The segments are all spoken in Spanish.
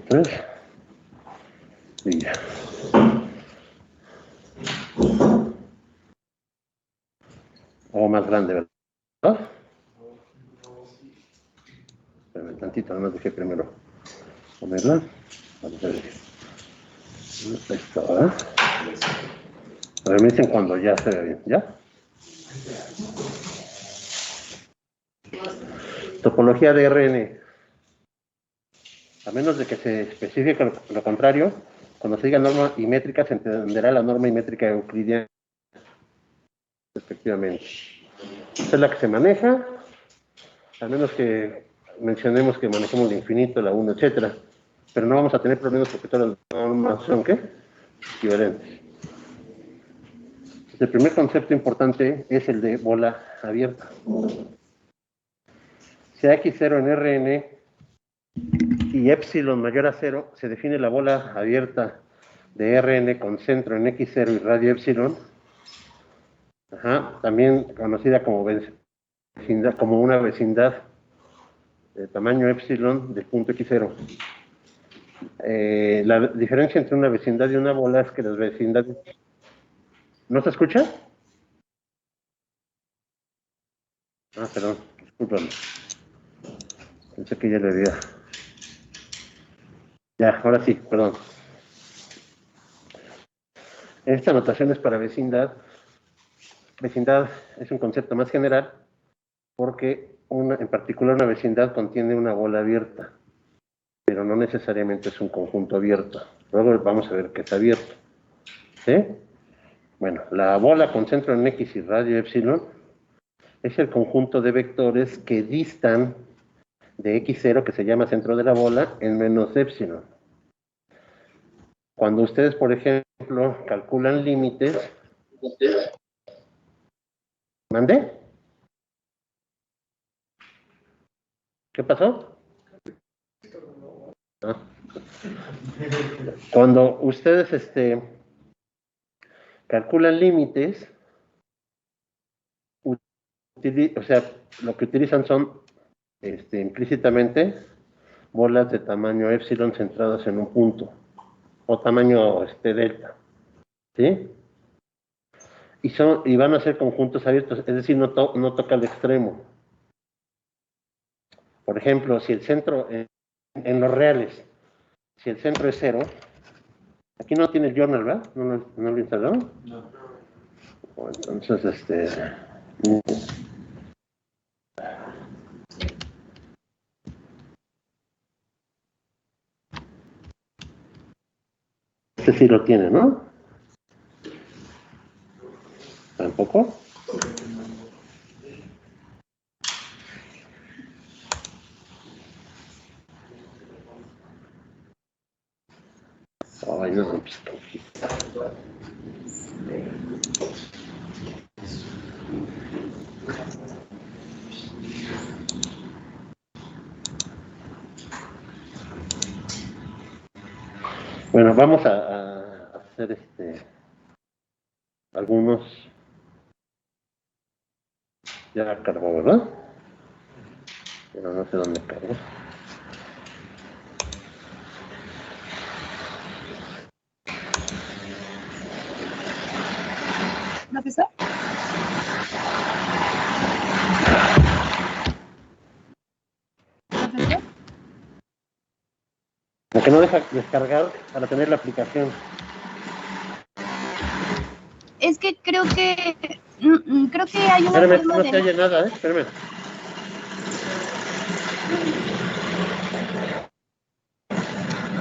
3. Y ya. O más grande, ¿verdad? Espérame tantito, no dejé primero ponerla. Vamos a ver. Ahí está, ¿verdad? A ver, me dicen cuando ya se ve bien, ¿ya? Topología de RN. A menos de que se especifique lo contrario, cuando se diga norma y métrica, se entenderá la norma y métrica euclidiana, respectivamente. Esta es la que se maneja, a menos que mencionemos que manejemos el infinito, la 1, etcétera. Pero no vamos a tener problemas porque todas las normas son, ¿qué? Equivalentes. El primer concepto importante es el de bola abierta. Si hay x0 en Rn y epsilon mayor a 0, se define la bola abierta de Rn con centro en x0 y radio epsilon, también conocida como vecindad, como una vecindad de tamaño epsilon del punto x0. La diferencia entre una vecindad y una bola es que las vecindades... ¿No se escucha? Perdón, discúlpame. Pensé que ya le había... Ya, ahora sí, perdón. Esta notación es para vecindad. Vecindad es un concepto más general porque en particular una vecindad contiene una bola abierta, pero no necesariamente es un conjunto abierto. Luego vamos a ver qué es abierto. ¿Sí? Bueno, la bola con centro en X y radio epsilon es el conjunto de vectores que distan de x0, que se llama centro de la bola, en menos epsilon. Cuando ustedes, por ejemplo, calculan límites... ¿Mande? ¿Qué pasó? Cuando ustedes calculan límites, o sea, lo que utilizan son implícitamente bolas de tamaño epsilon centradas en un punto, o tamaño delta, ¿sí? Y van a ser conjuntos abiertos, es decir, no toca el extremo. Por ejemplo, si el centro, en los reales, si el centro es 0, aquí no tiene el journal, ¿verdad? ¿No lo instaló? No. Entonces, sí lo tiene, ¿no? ¿Tampoco? Ay, no, pues, bueno, vamos a hacer algunos. Ya cargó, ¿verdad? Pero no sé dónde cargó. ¿No empezó? Porque no deja descargar para tener la aplicación. Es que creo que hay una Espérame, forma no de... se oye nada, espérame.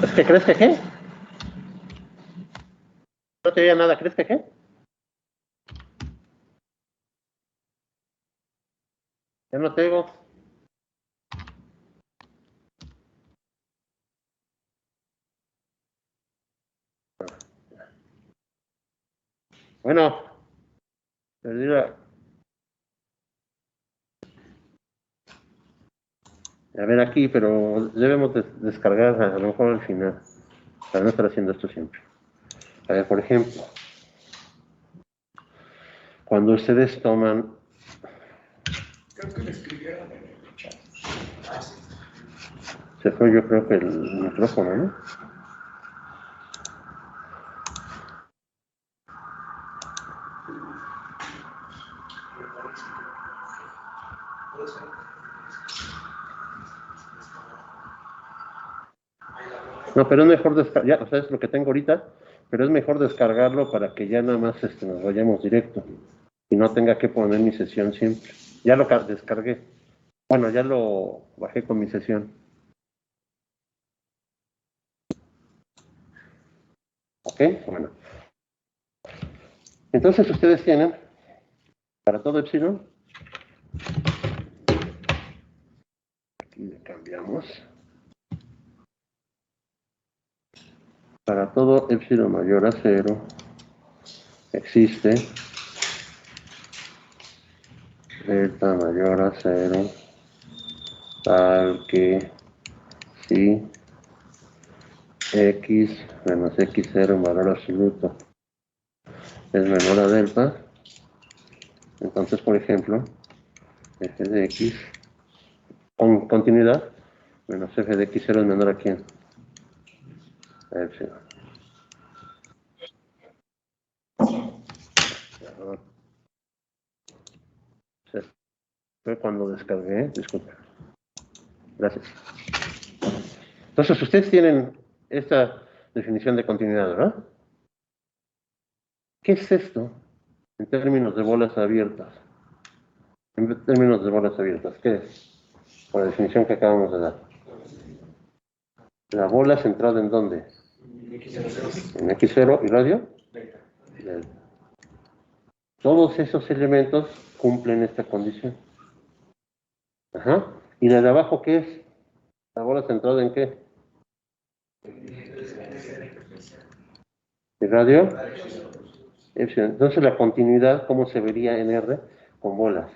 ¿Es que crees que qué? No te oía nada, ¿crees que qué? Ya no te oigo. Bueno, perdí la... A ver aquí, pero debemos descargar a lo mejor al final, para no estar haciendo esto siempre. A ver, por ejemplo, cuando ustedes toman... Creo que me escribieron en el chat. ¿Sí? Se fue yo creo que el micrófono, ¿no? No, pero es mejor descargar, o sea, es lo que tengo ahorita, pero es mejor descargarlo para que ya nada más nos vayamos directo y no tenga que poner mi sesión siempre. Ya lo descargué. Bueno, ya lo bajé con mi sesión. ¿Ok? Bueno. Entonces ustedes tienen, para todo epsilon, aquí le cambiamos, para todo epsilon mayor a 0, existe delta mayor a 0, tal que si x menos x0 en valor absoluto es menor a delta, entonces, por ejemplo, f de x con continuidad menos f de x0 es menor a quién? A epsilon. Fue cuando descargué, disculpe. Gracias. Entonces, ustedes tienen esta definición de continuidad, ¿verdad? ¿Qué es esto en términos de bolas abiertas? En términos de bolas abiertas, ¿qué es? Por la definición que acabamos de dar. La bola centrada ¿en dónde? En x0 y radio. Delta. Todos esos elementos cumplen esta condición. Ajá. ¿Y la de abajo qué es? ¿La bola centrada en qué? ¿Y radio? Epsilon. Entonces la continuidad, ¿cómo se vería en R? Con bolas.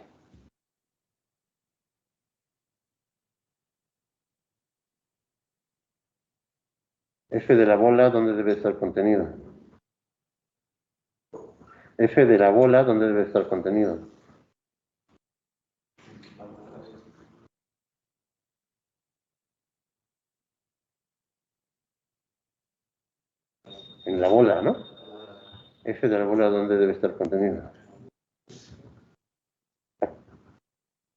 F de la bola, ¿dónde debe estar contenido? F de la bola, ¿dónde debe estar contenido? En la bola, ¿no? F de la bola, ¿dónde debe estar contenido?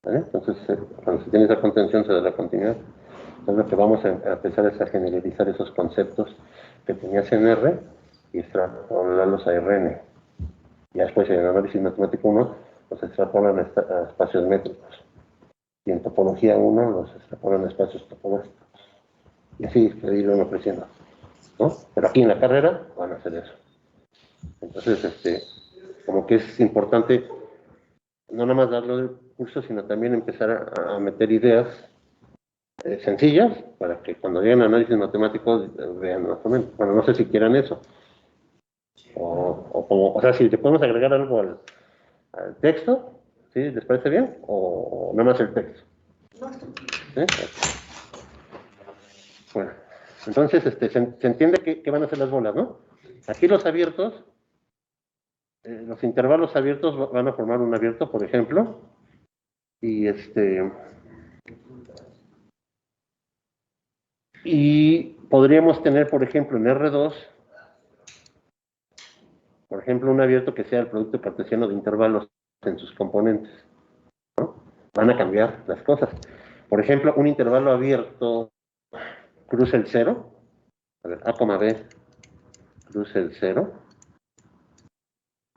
¿Vale? Entonces, cuando se tiene esa contención, se da la continuidad. Entonces, lo que vamos a empezar es a generalizar esos conceptos que tenías en R y extrapolarlos a Rn. Y después, en el análisis matemático 1, los extrapolan a espacios métricos. Y en topología 1, los extrapolan a espacios topológicos. Y así, irlo creciendo, ¿no? Pero aquí en la carrera van a hacer eso. Entonces, como que es importante no nada más darlo del curso, sino también empezar a meter ideas sencillas para que cuando lleguen a análisis matemáticos vean más o menos. Bueno, no sé si quieran eso. O sea, si te podemos agregar algo al texto, ¿sí? ¿Les parece bien? O nada más el texto. ¿Sí? Bueno, entonces se entiende que van a ser las bolas, ¿no? Aquí los abiertos, los intervalos abiertos van a formar un abierto, por ejemplo, y podríamos tener, por ejemplo, en R2, por ejemplo, un abierto que sea el producto cartesiano de intervalos en sus componentes, ¿no? Van a cambiar las cosas. Por ejemplo, un intervalo abierto cruza el 0, a ver, A, B cruza el 0,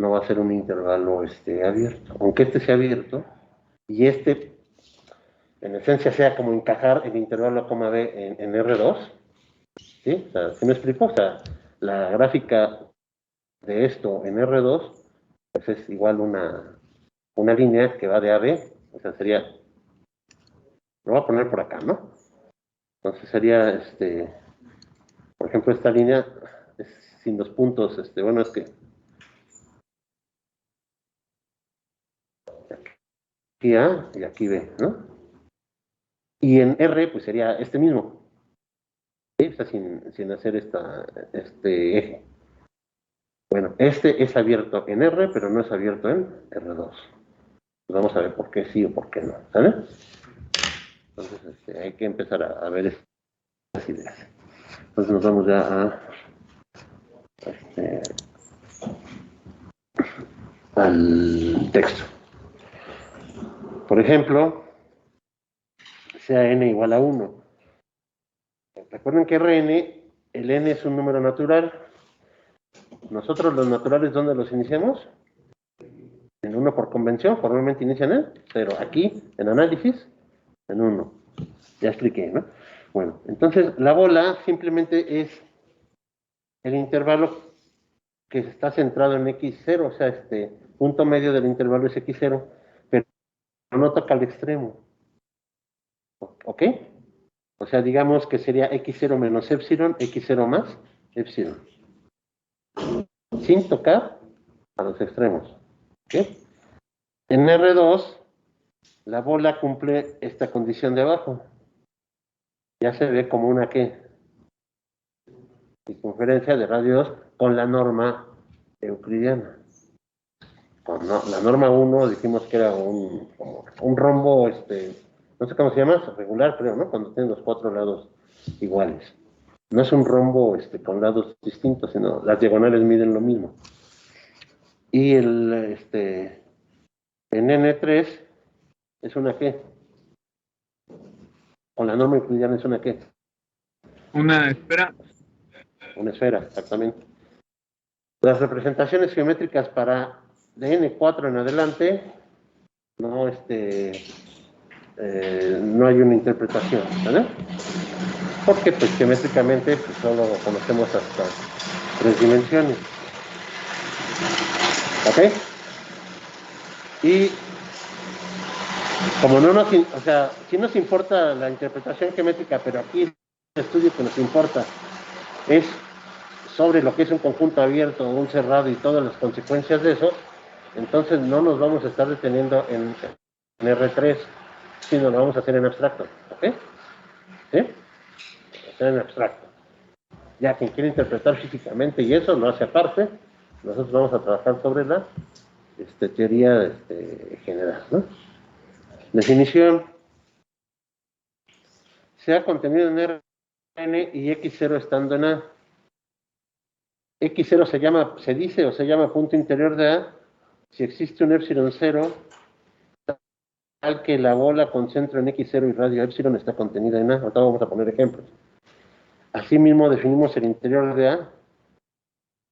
no va a ser un intervalo abierto. Aunque este sea abierto, y en esencia sea como encajar el intervalo A, B en R2, ¿sí? O sea, ¿sí me explico? O sea, la gráfica de esto en R2, pues es igual una línea que va de A a B, o sea, sería, lo voy a poner por acá, ¿no? Entonces sería, por ejemplo, esta línea es sin los puntos, bueno, es que aquí A y aquí B, ¿no? Y en R, pues sería este mismo, ¿sí? O sea, sin hacer este eje. Bueno, este es abierto en R, pero no es abierto en R2. Pues vamos a ver por qué sí o por qué no, ¿sale? Entonces, hay que empezar a ver esto. ideas. Entonces nos vamos ya al texto. Por ejemplo, sea n igual a 1. Recuerden que Rn, el n es un número natural. Nosotros los naturales, ¿dónde los iniciamos? En 1 por convención, formalmente inician en 0. Aquí, en análisis, en 1. Ya expliqué, ¿no? Bueno, entonces la bola simplemente es el intervalo que está centrado en x0, o sea, punto medio del intervalo es x0, pero no toca al extremo. ¿Ok? O sea, digamos que sería x0 menos epsilon, x0 más epsilon. Sin tocar a los extremos. ¿Ok? En R2, la bola cumple esta condición de abajo. Ya se ve como una ¿qué? Circunferencia de radio 2 con la norma euclidiana. Con la norma 1 dijimos que era un rombo, no sé cómo se llama, regular, creo, ¿no? Cuando tienen los 4 lados iguales. No es un rombo con lados distintos, sino las diagonales miden lo mismo. Y en N3 es una ¿qué? Con la norma euclidiana es una ¿qué? Una esfera. Una esfera, exactamente. Las representaciones geométricas para de N4 en adelante, no, no hay una interpretación, ¿vale? Porque pues geométricamente pues, solo conocemos hasta 3 dimensiones. ¿Ok? Y como no nos, o sea, sí nos importa la interpretación geométrica, pero aquí el estudio que nos importa es sobre lo que es un conjunto abierto o un cerrado y todas las consecuencias de eso, entonces no nos vamos a estar deteniendo en R3, sino lo vamos a hacer en abstracto. ¿Ok? ¿Sí? Hacer en abstracto. Ya quien quiere interpretar físicamente y eso lo hace aparte, nosotros vamos a trabajar sobre la teoría general, ¿no? Definición. Sea contenido en Rn y x0 estando en A. X0 se dice o se llama punto interior de A si existe un epsilon 0 tal que la bola con centro en x0 y radio epsilon está contenida en A. Ahora vamos a poner ejemplos. Asimismo definimos el interior de A,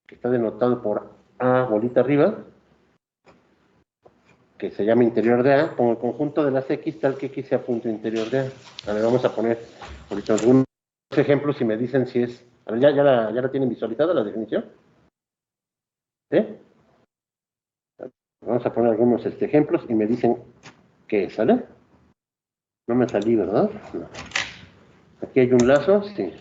que está denotado por A bolita arriba, que se llama interior de A, con el conjunto de las X tal que X sea punto interior de A. A ver, vamos a poner ahorita algunos ejemplos y me dicen si es... A ver, ¿ya la tienen visualizada la definición? ¿Sí? Vamos a poner algunos ejemplos y me dicen qué, ¿sale? No me salí, ¿verdad? No. Aquí hay un lazo, sí.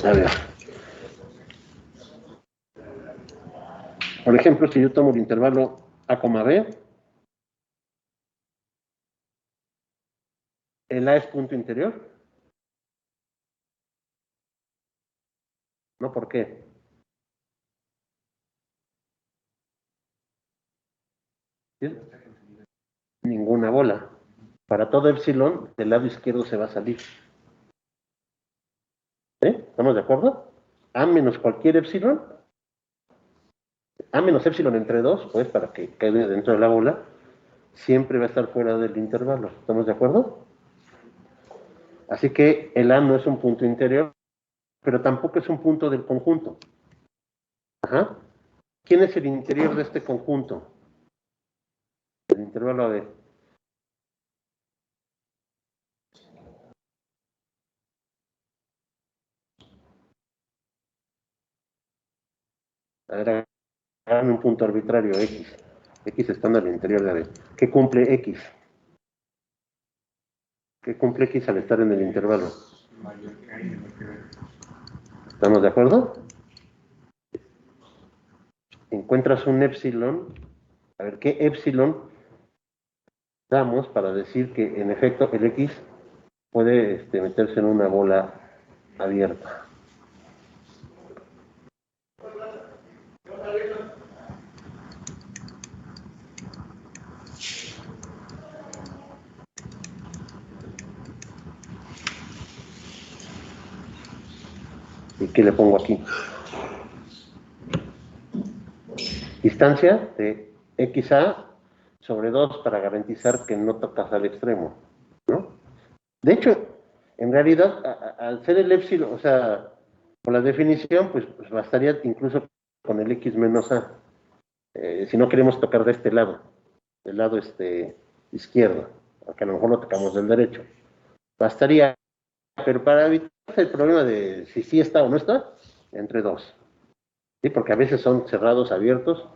A ver. Por ejemplo, si yo tomo el intervalo A, B, el A es punto interior. ¿No? ¿Por qué? ¿Sí? Ninguna bola. Para todo epsilon, del lado izquierdo se va a salir. ¿Sí? ¿Estamos de acuerdo? A menos cualquier epsilon, A menos epsilon entre 2, pues para que quede dentro de la bola, siempre va a estar fuera del intervalo. ¿Estamos de acuerdo? Así que el A no es un punto interior, pero tampoco es un punto del conjunto. Ajá. ¿Quién es el interior de este conjunto? El intervalo AB. A ver, hagan un punto arbitrario X. X estando al interior de AB. ¿Qué cumple X? ¿Qué cumple X al estar en el intervalo? ¿Estamos de acuerdo? Encuentras un epsilon. A ver, ¿qué epsilon damos para decir que en efecto el X puede meterse en una bola abierta? ¿qué le pongo aquí? Distancia de XA sobre 2 para garantizar que no tocas al extremo, ¿no? De hecho, en realidad, al ser el épsilon, o sea, por la definición, pues bastaría incluso con el X menos A. Si no queremos tocar de este lado, del lado izquierdo, aunque a lo mejor lo tocamos del derecho. Bastaría, pero para evitar el problema de si sí está o no está, entre 2. ¿Sí? Porque a veces son cerrados, abiertos,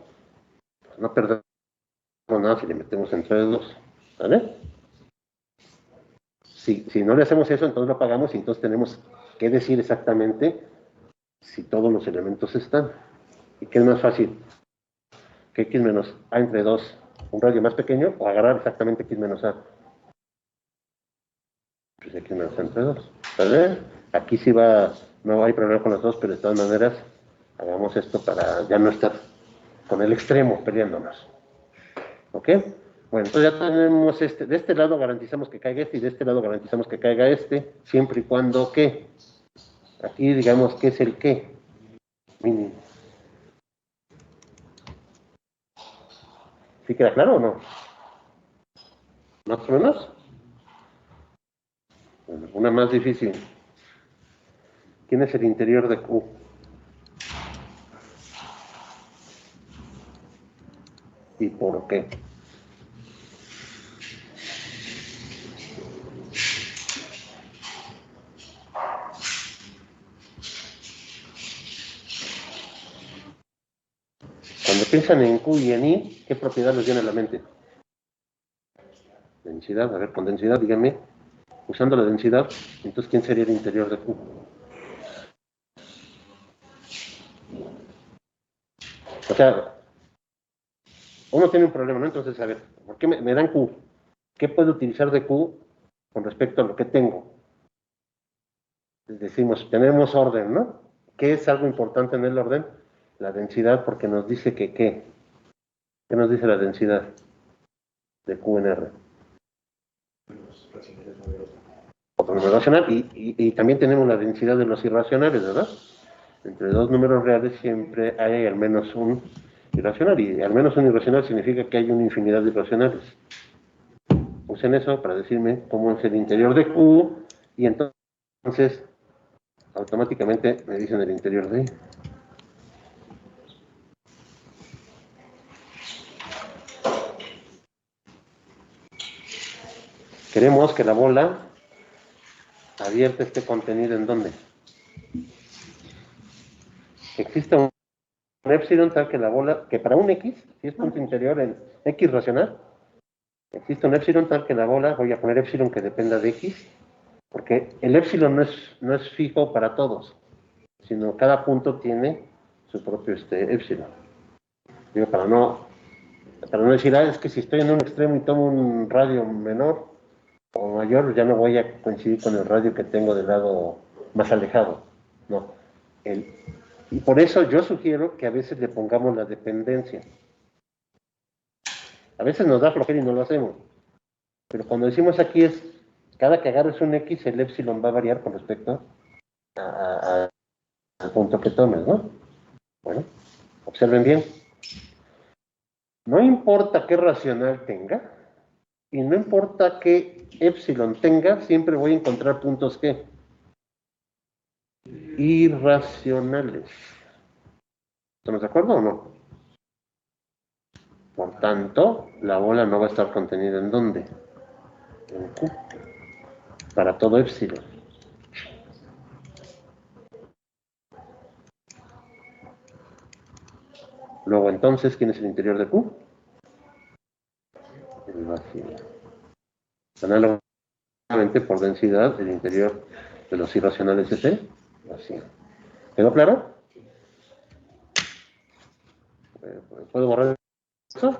pues no perdemos nada si le metemos entre 2. ¿Vale? Si no le hacemos eso, entonces lo apagamos y entonces tenemos que decir exactamente si todos los elementos están. ¿Y qué es más fácil? Que X menos A entre 2, un radio más pequeño, o agarrar exactamente X menos A. Pues X menos A entre 2. ¿Vale? Aquí sí no hay problema con las dos, pero de todas maneras, hagamos esto para ya no estar con el extremo peleándonos. ¿Ok? Bueno, entonces ya tenemos de este lado garantizamos que caiga y de este lado garantizamos que caiga siempre y cuando ¿qué? Aquí digamos que es el qué. Mínimo. ¿Sí queda claro o no? ¿Más o menos? Bueno, una más difícil. ¿Quién es el interior de Q? ¿Y por qué? Cuando piensan en Q y en I, ¿qué propiedad les viene a la mente? Densidad, a ver, con densidad, díganme. Usando la densidad, entonces, ¿quién sería el interior de Q? O sea, uno tiene un problema, ¿no? Entonces, a ver, ¿por qué me dan Q? ¿Qué puedo utilizar de Q con respecto a lo que tengo? Decimos, tenemos orden, ¿no? ¿Qué es algo importante en el orden? La densidad, porque nos dice que ¿qué? ¿Qué nos dice la densidad de Q en R? Otro número racional, y también tenemos la densidad de los irracionales, ¿verdad? Entre dos números reales siempre hay al menos un irracional, y al menos un irracional significa que hay una infinidad de irracionales. Usen eso para decirme cómo es el interior de Q, y entonces automáticamente me dicen el interior de I. Queremos que la bola abierta esté contenida ¿en dónde? Que exista un épsilon tal que la bola, que para un X, si es punto interior en X racional, existe un épsilon tal que la bola, voy a poner épsilon que dependa de X, porque el épsilon no es fijo para todos, sino cada punto tiene su propio épsilon. Digo, para no decir, es que si estoy en un extremo y tomo un radio menor o mayor, ya no voy a coincidir con el radio que tengo del lado más alejado. No. Y por eso yo sugiero que a veces le pongamos la dependencia. A veces nos da flojera y no lo hacemos. Pero cuando decimos aquí cada que agarres un X, el épsilon va a variar con respecto al punto que tomes, ¿no? Bueno, observen bien. No importa qué racional tenga, y no importa qué épsilon tenga, siempre voy a encontrar puntos que irracionales. ¿Estamos de acuerdo o no? Por tanto, la bola no va a estar contenida ¿en dónde? En Q. Para todo épsilon. Luego, entonces, ¿quién es el interior de Q? El vacío. Análogamente, por densidad, el interior de los irracionales es el vacío. ¿Quedó claro? ¿Puedo borrar eso?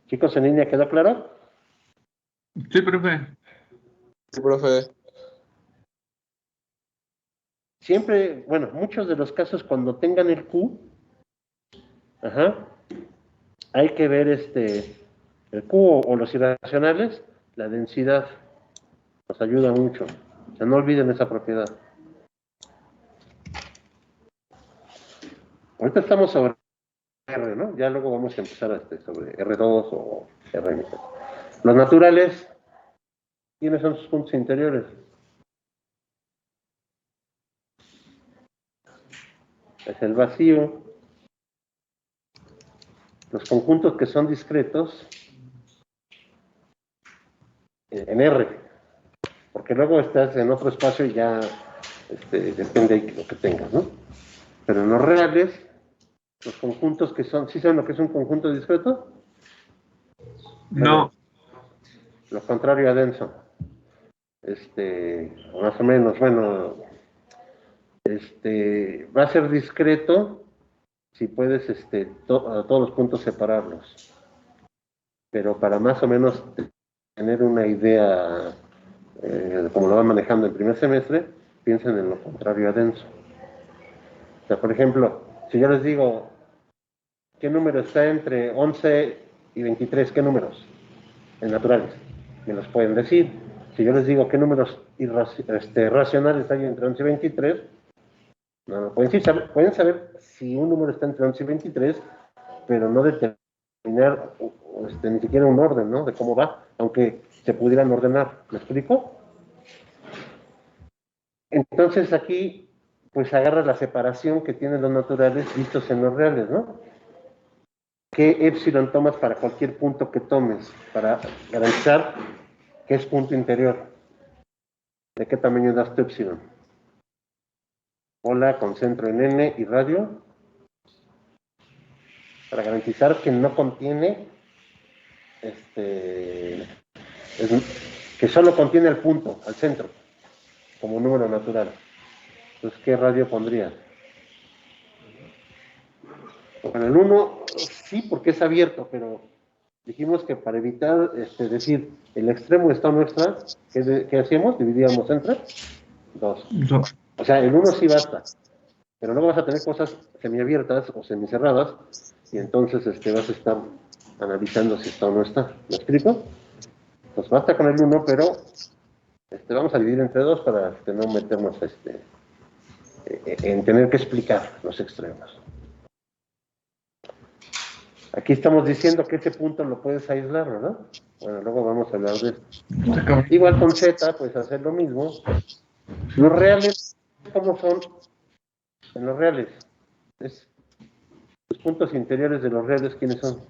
Chicos, en línea, ¿quedó claro? Sí, profe. Sí, profe. Siempre, bueno, muchos de los casos cuando tengan el Q, hay que ver el Q o los irracionales, la densidad nos ayuda mucho. O sea, no olviden esa propiedad. Ahorita estamos sobre R, ¿no? Ya luego vamos a empezar sobre R2 o R. Los naturales, ¿quiénes son sus puntos interiores? Es el vacío. Los conjuntos que son discretos en R, porque luego estás en otro espacio y ya depende de lo que tengas, ¿no? Pero en los reales, los conjuntos que son, ¿sí saben lo que es un conjunto discreto? No. Lo contrario a denso. Más o menos, bueno, va a ser discreto si puedes a todos los puntos separarlos. Pero para más o menos tener una idea de cómo lo van manejando en primer semestre, piensen en lo contrario a denso. O sea, por ejemplo, si yo les digo, ¿qué número está entre 11 y 23? ¿Qué números? En naturales. Me los pueden decir. Si yo les digo qué números racionales hay entre 11 y 23, no pueden saber si un número está entre 11 y 23, pero no determinar ni siquiera un orden, ¿no? De cómo va, aunque se pudieran ordenar. ¿Me explico? Entonces aquí, pues agarra la separación que tienen los naturales vistos en los reales, ¿no? ¿Qué épsilon tomas para cualquier punto que tomes? Para garantizar que es punto interior. ¿De qué tamaño das tu épsilon? Bola con centro en N y radio. Para garantizar que no contiene, que solo contiene el punto, al centro, como número natural. Entonces, ¿qué radio pondrías? Bueno, el 1 sí, porque es abierto, pero dijimos que para evitar decir el extremo está nuestra, ¿qué hacíamos? Dividíamos entre 2. O sea, el 1 sí basta, pero luego vas a tener cosas semiabiertas o semicerradas y entonces vas a estar analizando si está o no está. ¿Me explico? Pues basta con el 1, pero vamos a dividir entre 2 para no meternos en tener que explicar los extremos. Aquí estamos diciendo que ese punto lo puedes aislar, ¿verdad? Bueno, luego vamos a hablar de esto. Igual con Z, pues hacer lo mismo. Los reales, ¿cómo son? En los reales. Los puntos interiores de los reales, ¿quiénes son?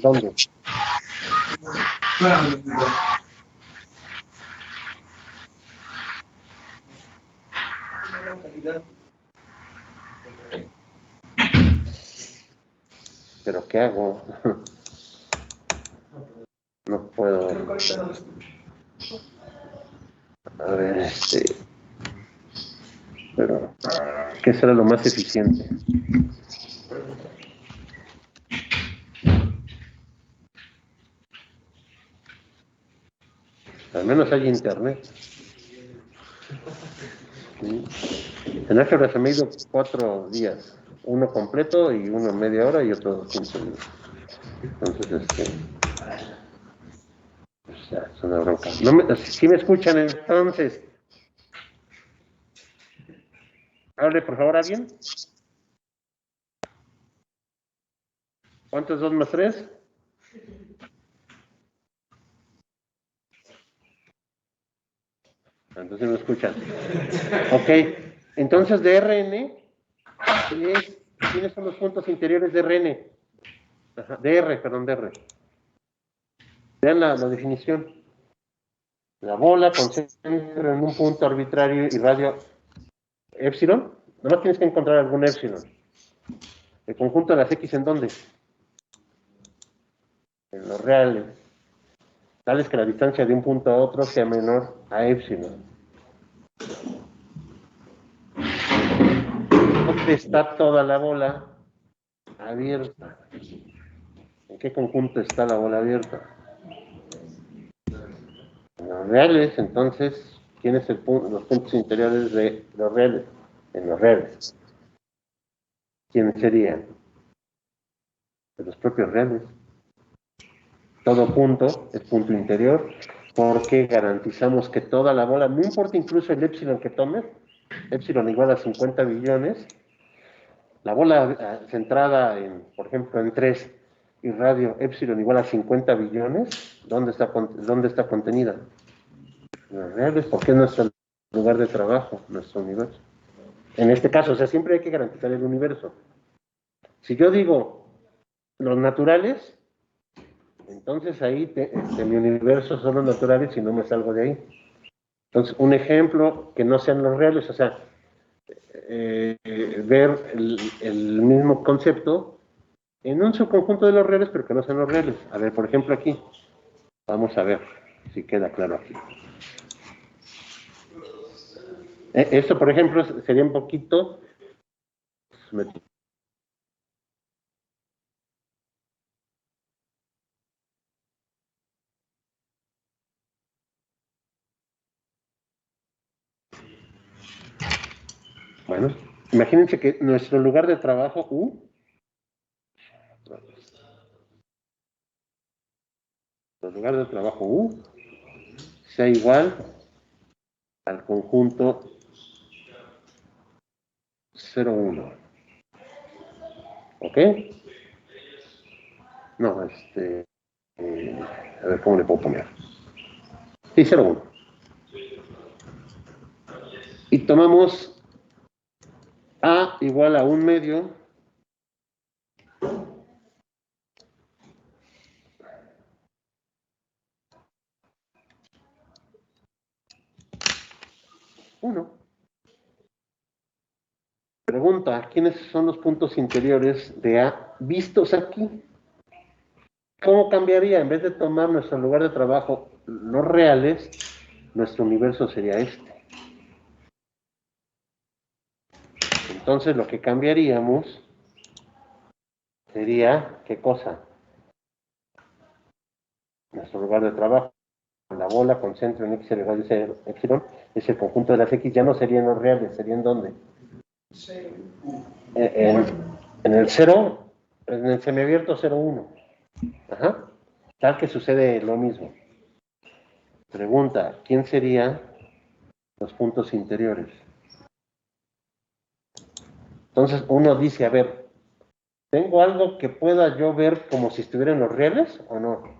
¿Dónde? ¿Pero qué hago? No puedo. A ver, pero ¿qué será lo más eficiente? Al menos hay internet. ¿Sí? En álgebra se me ha ido 4 días. Uno completo y uno media hora y otro 15 minutos. Entonces, pues ya, es una bronca. ¿Sí me escuchan entonces? Hable, por favor, ¿alguien? ¿Cuánto es 2 más 3? Entonces me escuchan. Ok, entonces de Rn, ¿quiénes son los puntos interiores de Rn? Ajá, de R, perdón, de R. Vean la definición. La bola concentra en un punto arbitrario y radio epsilon. Nomás tienes que encontrar algún epsilon. El conjunto de las X, ¿en dónde? En los reales. Tales que la distancia de un punto a otro sea menor a epsilon. ¿Dónde está toda la bola abierta? ¿En qué conjunto está la bola abierta? En los reales, entonces, ¿quién es los puntos interiores de los reales? En los reales. ¿Quiénes serían? De los propios reales. Todo punto es punto interior porque garantizamos que toda la bola, no importa incluso el epsilon que tomes, epsilon igual a 50 billones, la bola centrada en, por ejemplo, en 3 y radio epsilon igual a 50 billones, ¿dónde está contenida? En los reales, porque es nuestro lugar de trabajo, nuestro universo. En este caso, o sea, siempre hay que garantizar el universo. Si yo digo los naturales, entonces ahí mi universo son los naturales y no me salgo de ahí. Entonces, un ejemplo que no sean los reales, o sea, ver el mismo concepto en un subconjunto de los reales, pero que no sean los reales. A ver, por ejemplo, aquí. Vamos a ver si queda claro aquí. Esto, por ejemplo, sería un poquito... Bueno, imagínense que nuestro lugar de trabajo U, nuestro lugar de trabajo U, sea igual al conjunto 0,1. ¿Ok? No, a ver cómo le puedo poner. Sí, 0,1. Y tomamos A igual a 1/2 1. Pregunta, ¿quiénes son los puntos interiores de A vistos aquí? ¿Cómo cambiaría? En vez de tomar nuestro lugar de trabajo, los reales, nuestro universo sería este. Entonces lo que cambiaríamos sería, ¿qué cosa? Nuestro lugar de trabajo. La bola con centro en X elevado a epsilon es el conjunto de las X, ya no serían los reales, ¿serían dónde? En el 0, en el semiabierto 0,1. Ajá. Tal que sucede lo mismo. Pregunta, ¿quién serían los puntos interiores? Entonces uno dice, a ver, ¿tengo algo que pueda yo ver como si estuvieran los reales o no?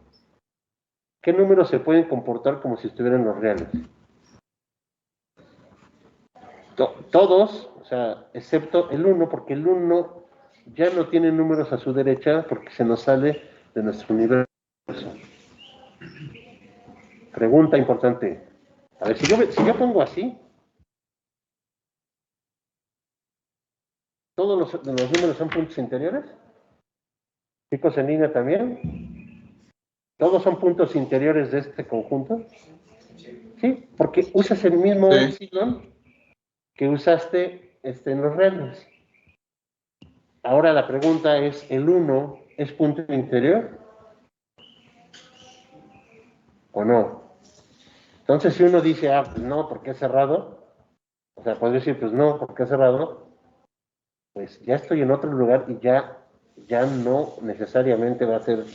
¿Qué números se pueden comportar como si estuvieran los reales? Todos, o sea, excepto el 1, porque el 1 ya no tiene números a su derecha porque se nos sale de nuestro universo. Pregunta importante. A ver, si yo pongo así, ¿todos los números son puntos interiores? ¿Chicos en línea también? ¿Todos son puntos interiores de este conjunto? Sí, porque usas el mismo epsilon que usaste en los reales. Ahora la pregunta es, ¿el 1 es punto interior o no? Entonces, si uno dice, ah, pues no, porque es cerrado, o sea, podría decir, pues no, porque es cerrado, pues ya estoy en otro lugar y ya no necesariamente va a ser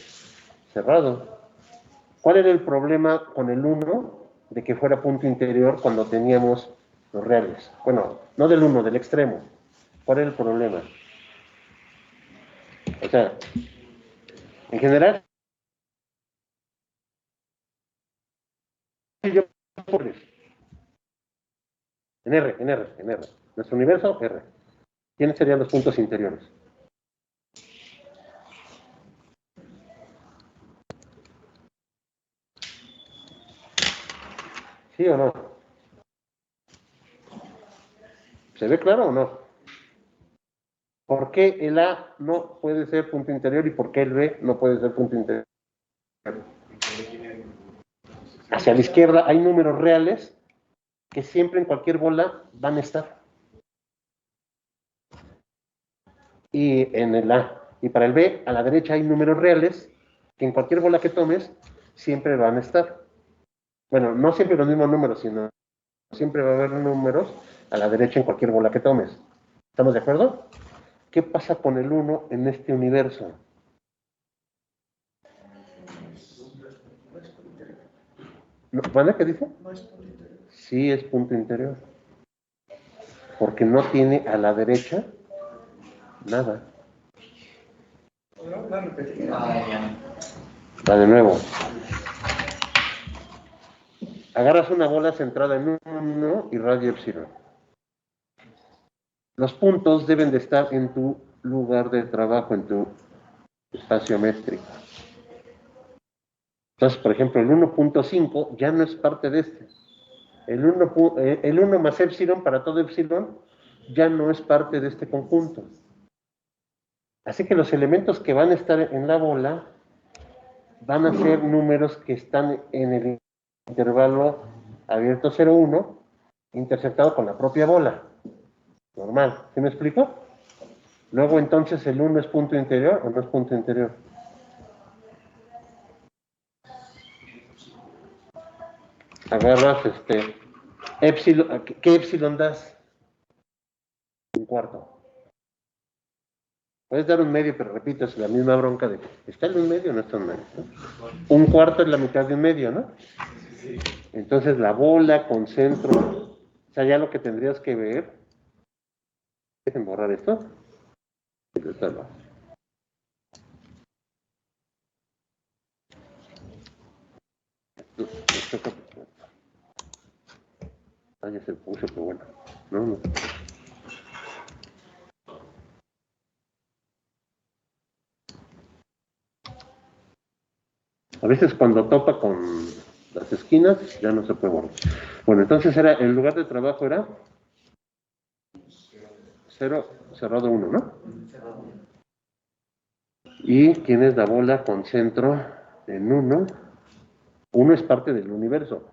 cerrado. ¿Cuál era el problema con el 1 de que fuera punto interior cuando teníamos los reales? Bueno, no del 1, del extremo. ¿Cuál era el problema? O sea, en general, si yo en R. Nuestro universo, R. ¿Quiénes serían los puntos interiores? ¿Sí o no? ¿Se ve claro o no? ¿Por qué el A no puede ser punto interior y por qué el B no puede ser punto interior? Hacia la izquierda hay números reales que siempre en cualquier bola van a estar. Y en el A. Y para el B, a la derecha hay números reales que en cualquier bola que tomes siempre van a estar. Bueno, no siempre los mismos números, sino siempre va a haber números a la derecha en cualquier bola que tomes. ¿Estamos de acuerdo? ¿Qué pasa con el 1 en este universo? ¿Vale? ¿Qué dice? Sí, es punto interior. Porque no tiene a la derecha nada. Va de nuevo. Agarras una bola centrada en 1 y radio epsilon. Los puntos deben de estar en tu lugar de trabajo, en tu espacio métrico. Entonces, por ejemplo, el 1.5 ya no es parte de este. El 1 más epsilon para todo epsilon ya no es parte de este conjunto. Así que los elementos que van a estar en la bola van a ser números que están en el intervalo abierto 0,1 interceptado con la propia bola. Normal. ¿Sí me explico? Luego entonces el 1 es punto interior o no es punto interior. Agarras epsilon, ¿qué epsilon das? Un cuarto. Puedes dar un medio, pero repito, es la misma bronca de, ¿está en un medio o no está en un medio? ¿No? Un cuarto es la mitad de un medio, ¿no? Entonces la bola con centro, o sea, ya lo que tendrías que ver, dejen borrar esto. Ah, ya se puso, pero bueno. No. A veces cuando topa con las esquinas, ya no se puede borrar. Bueno, entonces el lugar de trabajo era 0, cerrado 1, ¿no? Y tienes la bola con centro en 1. 1 es parte del universo.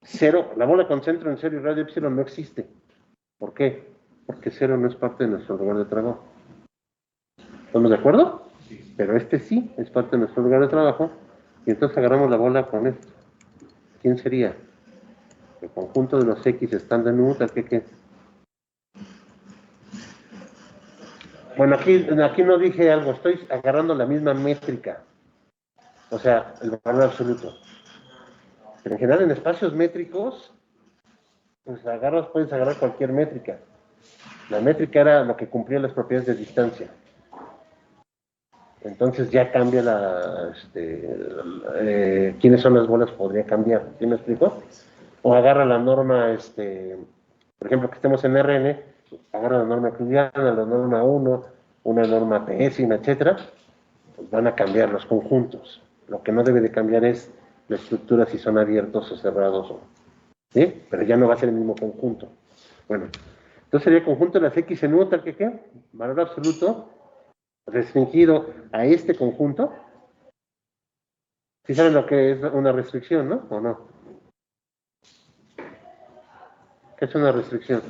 0, la bola con centro en 0 y radio epsilon no existe. ¿Por qué? Porque 0 no es parte de nuestro lugar de trabajo. ¿Estamos de acuerdo? Sí. Pero este sí es parte de nuestro lugar de trabajo. Y entonces agarramos la bola con esto. ¿Quién sería? El conjunto de los X están de nudo, ¿qué? Bueno, aquí no dije algo, estoy agarrando la misma métrica. O sea, el valor absoluto. Pero en general en espacios métricos, pues puedes agarrar cualquier métrica. La métrica era lo que cumplía las propiedades de distancia. Entonces ya cambia quiénes son las bolas podría cambiar. ¿Sí me explico? O agarra la norma, por ejemplo, que estemos en RN, agarra la norma euclidiana, la norma 1, una norma pésima, etcétera, pues van a cambiar los conjuntos. Lo que no debe de cambiar es la estructura si son abiertos o cerrados, ¿sí? Pero ya no va a ser el mismo conjunto. Bueno, entonces sería el conjunto de las X en U, tal que ¿qué? Valor absoluto restringido a este conjunto. ¿Sí saben lo que es una restricción, no? ¿O no? ¿Qué es una restricción?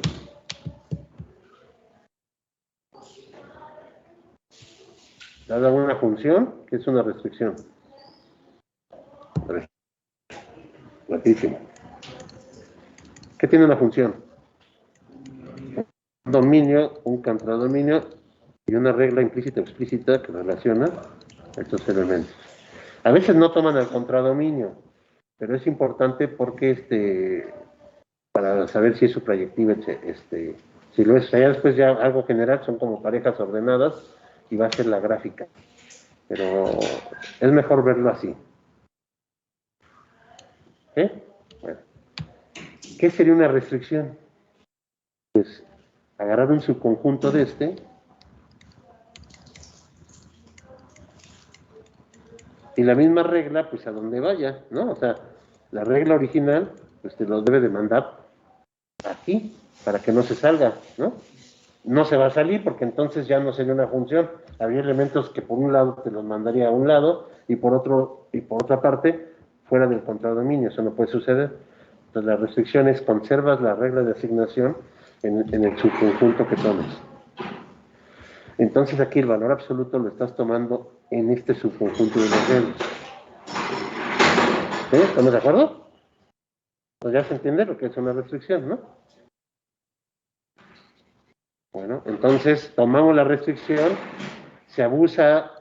Dada una función, ¿qué es una restricción? Rapidísimo. tiene una función. Un dominio, un contradominio y una regla implícita o explícita que relaciona estos elementos. A veces no toman el contradominio, pero es importante porque para saber si es suprayectiva, si lo es, ya después ya algo general, son como parejas ordenadas y va a ser la gráfica. Pero es mejor verlo así. Bueno. ¿Qué sería una restricción? Pues agarrar un subconjunto de y la misma regla, pues a donde vaya, ¿no? O sea, la regla original, pues te lo debe de mandar aquí, para que no se salga, ¿no? No se va a salir porque entonces ya no sería una función. Habría elementos que por un lado te los mandaría a un lado y por otra parte fuera del contradominio. Eso no puede suceder. Entonces la restricción es conservas la regla de asignación en el subconjunto que tomes. Entonces aquí el valor absoluto lo estás tomando en este subconjunto de los reales. ¿Sí? ¿Estamos de acuerdo? Pues ya se entiende lo que es una restricción, ¿no? Bueno, entonces tomamos la restricción, se abusa,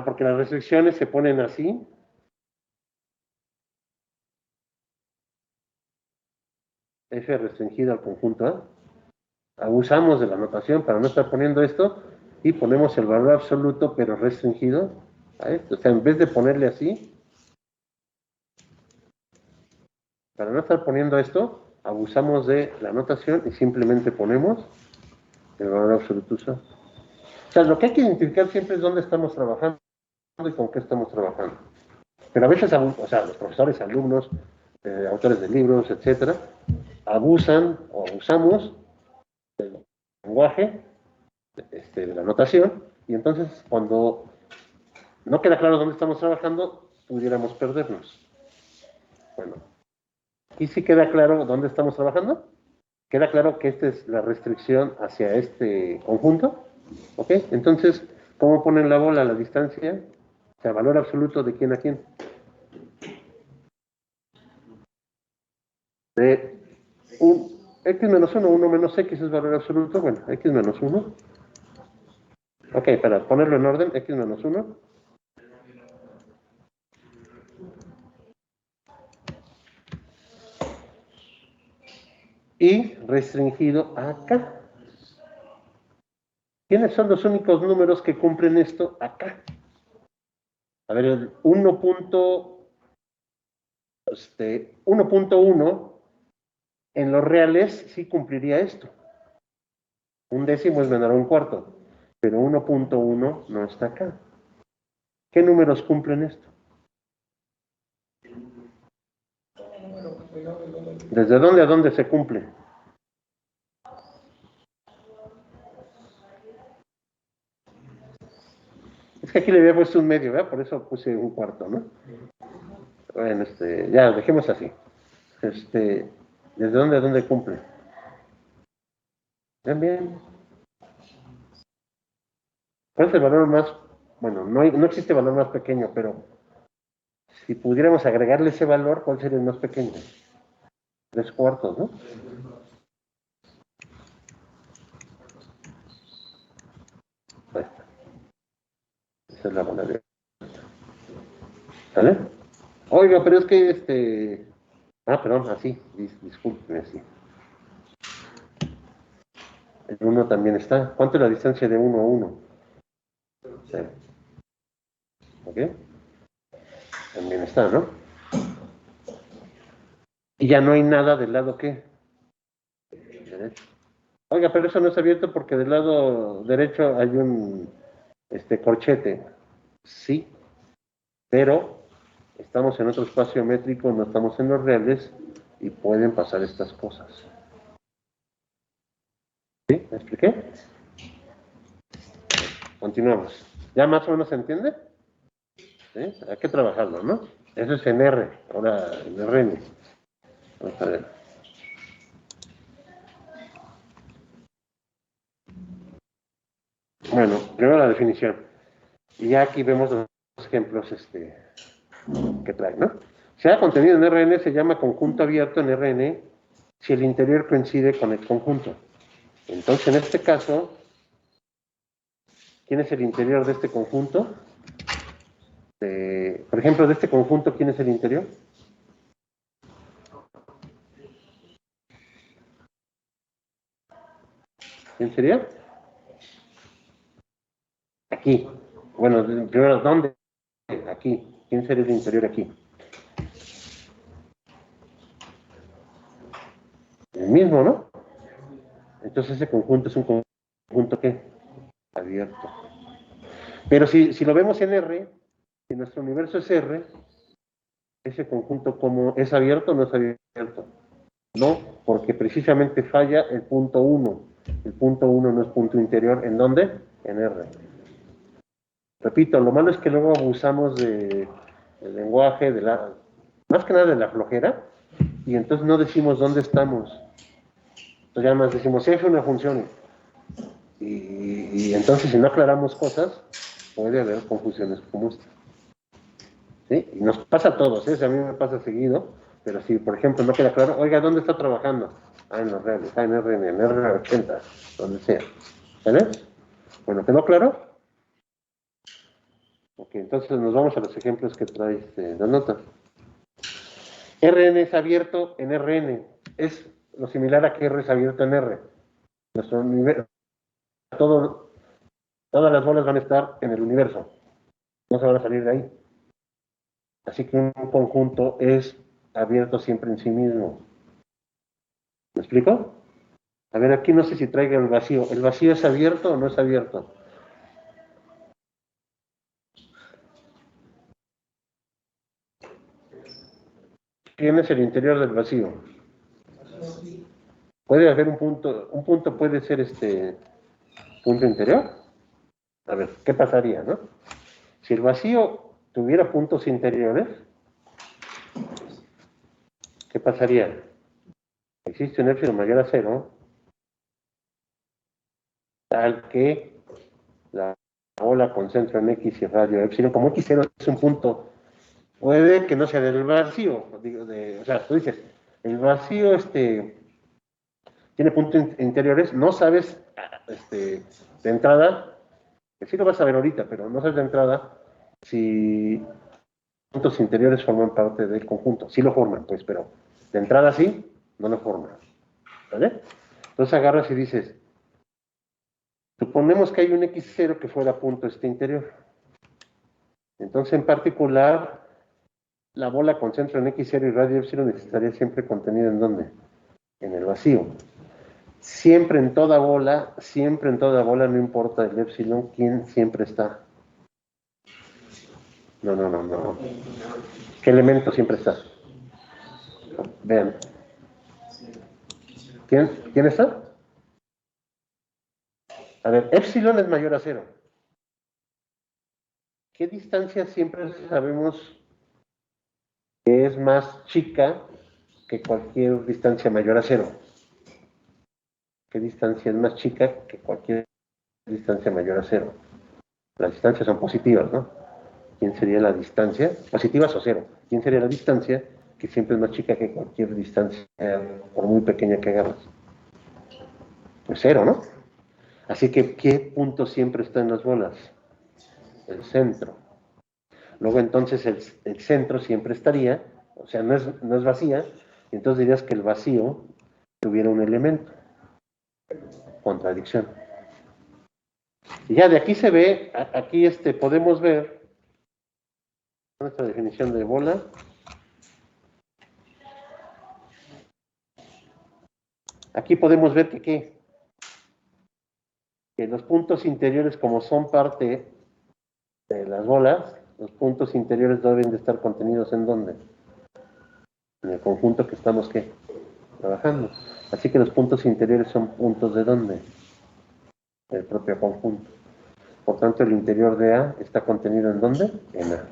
porque las restricciones se ponen así. F restringido al conjunto A. Abusamos de la notación para no estar poniendo esto y ponemos el valor absoluto pero restringido a esto. O sea, en vez de ponerle así, para no estar poniendo esto, abusamos de la notación y simplemente ponemos el valor absoluto. O sea, lo que hay que identificar siempre es dónde estamos trabajando y con qué estamos trabajando. Pero a veces, o sea, los profesores, alumnos, autores de libros, etcétera, abusan o abusamos del lenguaje, de la notación, y entonces cuando no queda claro dónde estamos trabajando, pudiéramos perdernos. Bueno, ¿y si queda claro dónde estamos trabajando? Queda claro que esta es la restricción hacia este conjunto, ¿ok? Entonces, ¿cómo ponen la bola a la distancia? O sea, valor absoluto de quién a quién. De x menos 1, 1 menos x es valor absoluto, bueno, x menos 1. Ok, para ponerlo en orden, x menos 1. Y restringido acá. ¿Quiénes son los únicos números que cumplen esto acá? A ver, el 1.1 en los reales sí cumpliría esto. Un décimo es menor a un cuarto, pero 1.1 no está acá. ¿Qué números cumplen esto? ¿Desde dónde a dónde se cumple? Es que aquí le había puesto un medio, ¿verdad? Por eso puse un cuarto, ¿no? Bueno, ya, dejemos así. ¿Desde dónde a dónde cumple? Bien, bien. ¿Cuál es el valor más? Bueno, no existe valor más pequeño, pero si pudiéramos agregarle ese valor, ¿cuál sería el más pequeño? 3 cuartos, ¿no? Ahí está. Esa es la bola de... ¿Vale? Oiga, pero es que perdón, así, discúlpeme, así. El 1 también está. ¿Cuánto es la distancia de 1 a 1? 0. ¿Ok? También está, ¿no? Y ya no hay nada del lado, ¿qué? Derecho. Oiga, pero eso no es abierto porque del lado derecho hay un corchete. Sí, pero estamos en otro espacio métrico, no estamos en los reales y pueden pasar estas cosas. ¿Sí? ¿Me expliqué? Continuamos. ¿Ya más o menos se entiende? ¿Sí? Hay que trabajarlo, ¿no? Eso es en R, ahora en Rn. Vamos a ver. Bueno, primero la definición. Y ya aquí vemos los ejemplos que trae, ¿no? Si hay contenido en Rn, se llama conjunto abierto en Rn si el interior coincide con el conjunto. Entonces, en este caso, ¿quién es el interior de este conjunto? Por ejemplo, de este conjunto, ¿quién es el interior? ¿Quién sería? Aquí. Bueno, primero, ¿dónde? Aquí. ¿Quién sería el interior aquí? El mismo, ¿no? Entonces ese conjunto es un conjunto, ¿qué? Abierto. Pero si lo vemos en R, si nuestro universo es R, ese conjunto como ¿es abierto o no es abierto? No, porque precisamente falla el punto 1. El punto 1 no es punto interior. ¿En dónde? En R. Repito, lo malo es que luego abusamos del lenguaje, más que nada de la flojera, y entonces no decimos dónde estamos. Entonces ya más decimos F una función. Y entonces si no aclaramos cosas, puede haber confusiones como esta. ¿Sí? Y nos pasa a todos, ¿eh? A mí me pasa seguido, pero si por ejemplo no queda claro, oiga, ¿dónde está trabajando? En los reales, en R80, donde sea. ¿Vale? Bueno, ¿quedó claro? Ok, entonces nos vamos a los ejemplos que trae la nota. Rn es abierto en Rn. Es lo similar a que R es abierto en R. Nuestro universo, todas las bolas van a estar en el universo. No se van a salir de ahí. Así que un conjunto es abierto siempre en sí mismo. ¿Me explico? A ver, aquí no sé si traiga el vacío. ¿El vacío es abierto o no es abierto? ¿Quién es el interior del vacío? Puede haber un punto puede ser punto interior. A ver, ¿qué pasaría, no? Si el vacío tuviera puntos interiores, ¿qué pasaría? Existe un épsilon mayor a 0, tal que la bola con centro en X y radio épsilon, como X0 es un punto, puede que no sea del vacío, o sea, tú dices, el vacío tiene puntos interiores, no sabes de entrada, que sí lo vas a ver ahorita, pero no sabes de entrada si puntos interiores forman parte del conjunto. Sí lo forman, pues, pero de entrada sí, no lo forman. ¿Vale? Entonces agarras y dices, suponemos que hay un X0 que fuera punto interior. Entonces, en particular, la bola con centro en X0 y radio epsilon estaría siempre contenida ¿en dónde? En el vacío. Siempre en toda bola, no importa el epsilon, ¿quién siempre está? No. ¿Qué elemento siempre está? Vean. ¿Quién está? A ver, epsilon es mayor a 0. ¿Qué distancia siempre sabemos que es más chica que cualquier distancia mayor a 0? ¿Qué distancia es más chica que cualquier distancia mayor a 0? Las distancias son positivas, ¿no? ¿Quién sería la distancia? Positivas o 0. ¿Quién sería la distancia que siempre es más chica que cualquier distancia, por muy pequeña que agarres? Pues 0, ¿no? Así que, ¿qué punto siempre está en las bolas? El centro. Luego, entonces, el centro siempre estaría, o sea, no es vacía, y entonces dirías que el vacío tuviera un elemento. Contradicción. Y ya de aquí se ve, aquí podemos ver nuestra definición de bola. Aquí podemos ver que los puntos interiores, como son parte de las bolas, los puntos interiores deben de estar contenidos ¿en dónde? En el conjunto que estamos trabajando. Así que los puntos interiores son puntos ¿de dónde? Del propio conjunto. Por tanto, el interior de A está contenido ¿en dónde? En A.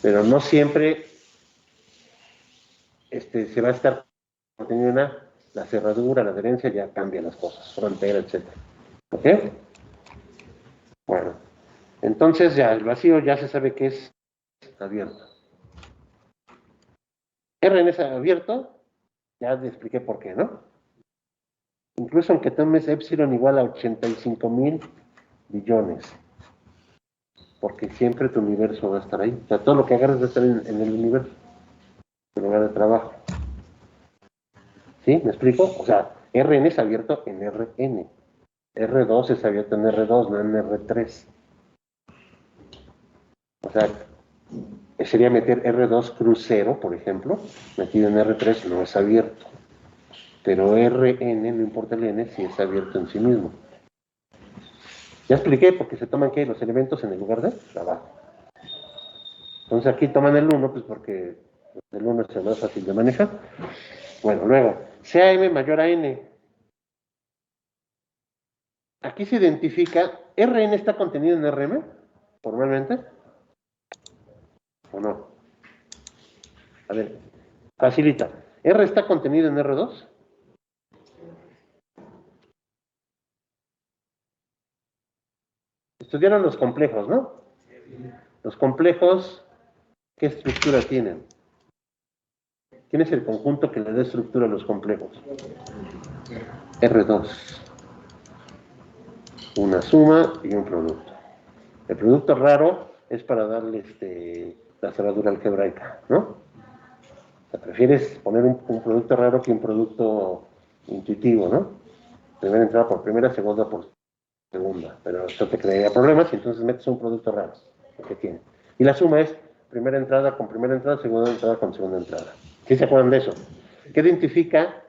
Pero no siempre se va a estar contenido en A. La cerradura, la adherencia ya cambia las cosas, frontera, etc. ¿Ok? Bueno, entonces ya el vacío ya se sabe que es abierto. Rn es abierto Ya te expliqué por qué, ¿no? Incluso aunque tomes epsilon igual a 85,000 billones, porque siempre tu universo va a estar ahí. O sea, todo lo que agarres va a estar en el universo, en lugar de trabajo. ¿Sí? ¿Me explico? O sea, Rn es abierto en Rn. R2 es abierto en R2, no en R3. O sea, sería meter R2 crucero, por ejemplo, metido en R3, no es abierto. Pero Rn, no importa el n, si es abierto en sí mismo. Ya expliqué porque se toman ¿qué? Los elementos en el lugar de abajo. Entonces aquí toman el 1, pues porque el 1 es el más fácil de manejar. Bueno, luego, sea m mayor a n. Aquí se identifica, Rn está contenido en Rm, formalmente, ¿o no? A ver, facilita. ¿R está contenido en R2? Estudiaron los complejos, ¿no? Los complejos, ¿qué estructura tienen? ¿Quién es el conjunto que le da estructura a los complejos? R2. Una suma y un producto. El producto raro es para darle la cerradura algebraica, ¿no? O sea, prefieres poner un producto raro que un producto intuitivo, ¿no? Primera entrada por primera, segunda por segunda. Pero esto te crearía problemas y entonces metes un producto raro, lo que tiene. Y la suma es primera entrada con primera entrada, segunda entrada con segunda entrada. ¿Sí se acuerdan de eso? ¿Qué identifica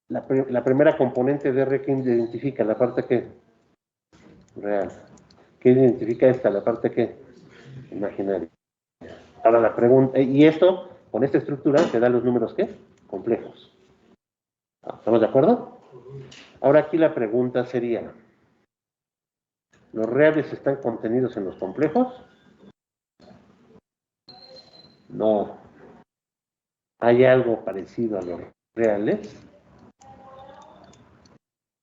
la primera componente de R? ¿Qué identifica? La parte que real. ¿Qué identifica esta? La parte que imaginaria. Ahora la pregunta, y esto, con esta estructura, te da los números ¿qué? Complejos. ¿Estamos de acuerdo? Ahora aquí la pregunta sería, ¿los reales están contenidos en los complejos? No. ¿Hay algo parecido a los reales?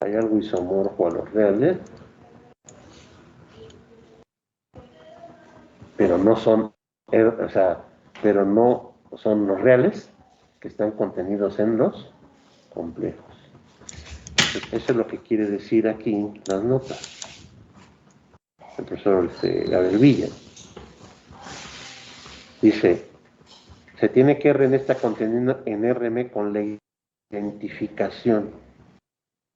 ¿Hay algo isomorfo a los reales? Pero no son, o sea, pero no son los reales que están contenidos en los complejos. Eso es lo que quiere decir aquí las notas. El profesor Gabriel Villa dice, se tiene que Rn está contenido en Rm con la identificación.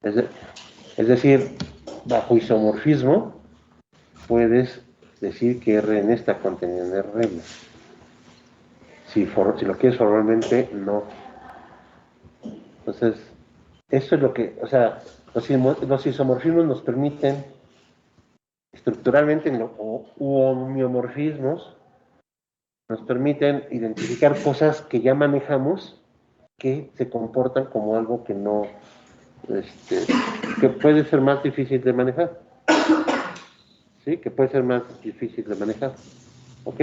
Es decir, bajo isomorfismo, puedes decir que Rn está contenido en Rm. Si lo quieres formalmente, no. Entonces, eso es lo que, o sea, los isomorfismos nos permiten estructuralmente, u homeomorfismos, nos permiten identificar cosas que ya manejamos que se comportan como algo que no, que puede ser más difícil de manejar. ¿Sí? Que puede ser más difícil de manejar. ¿Ok?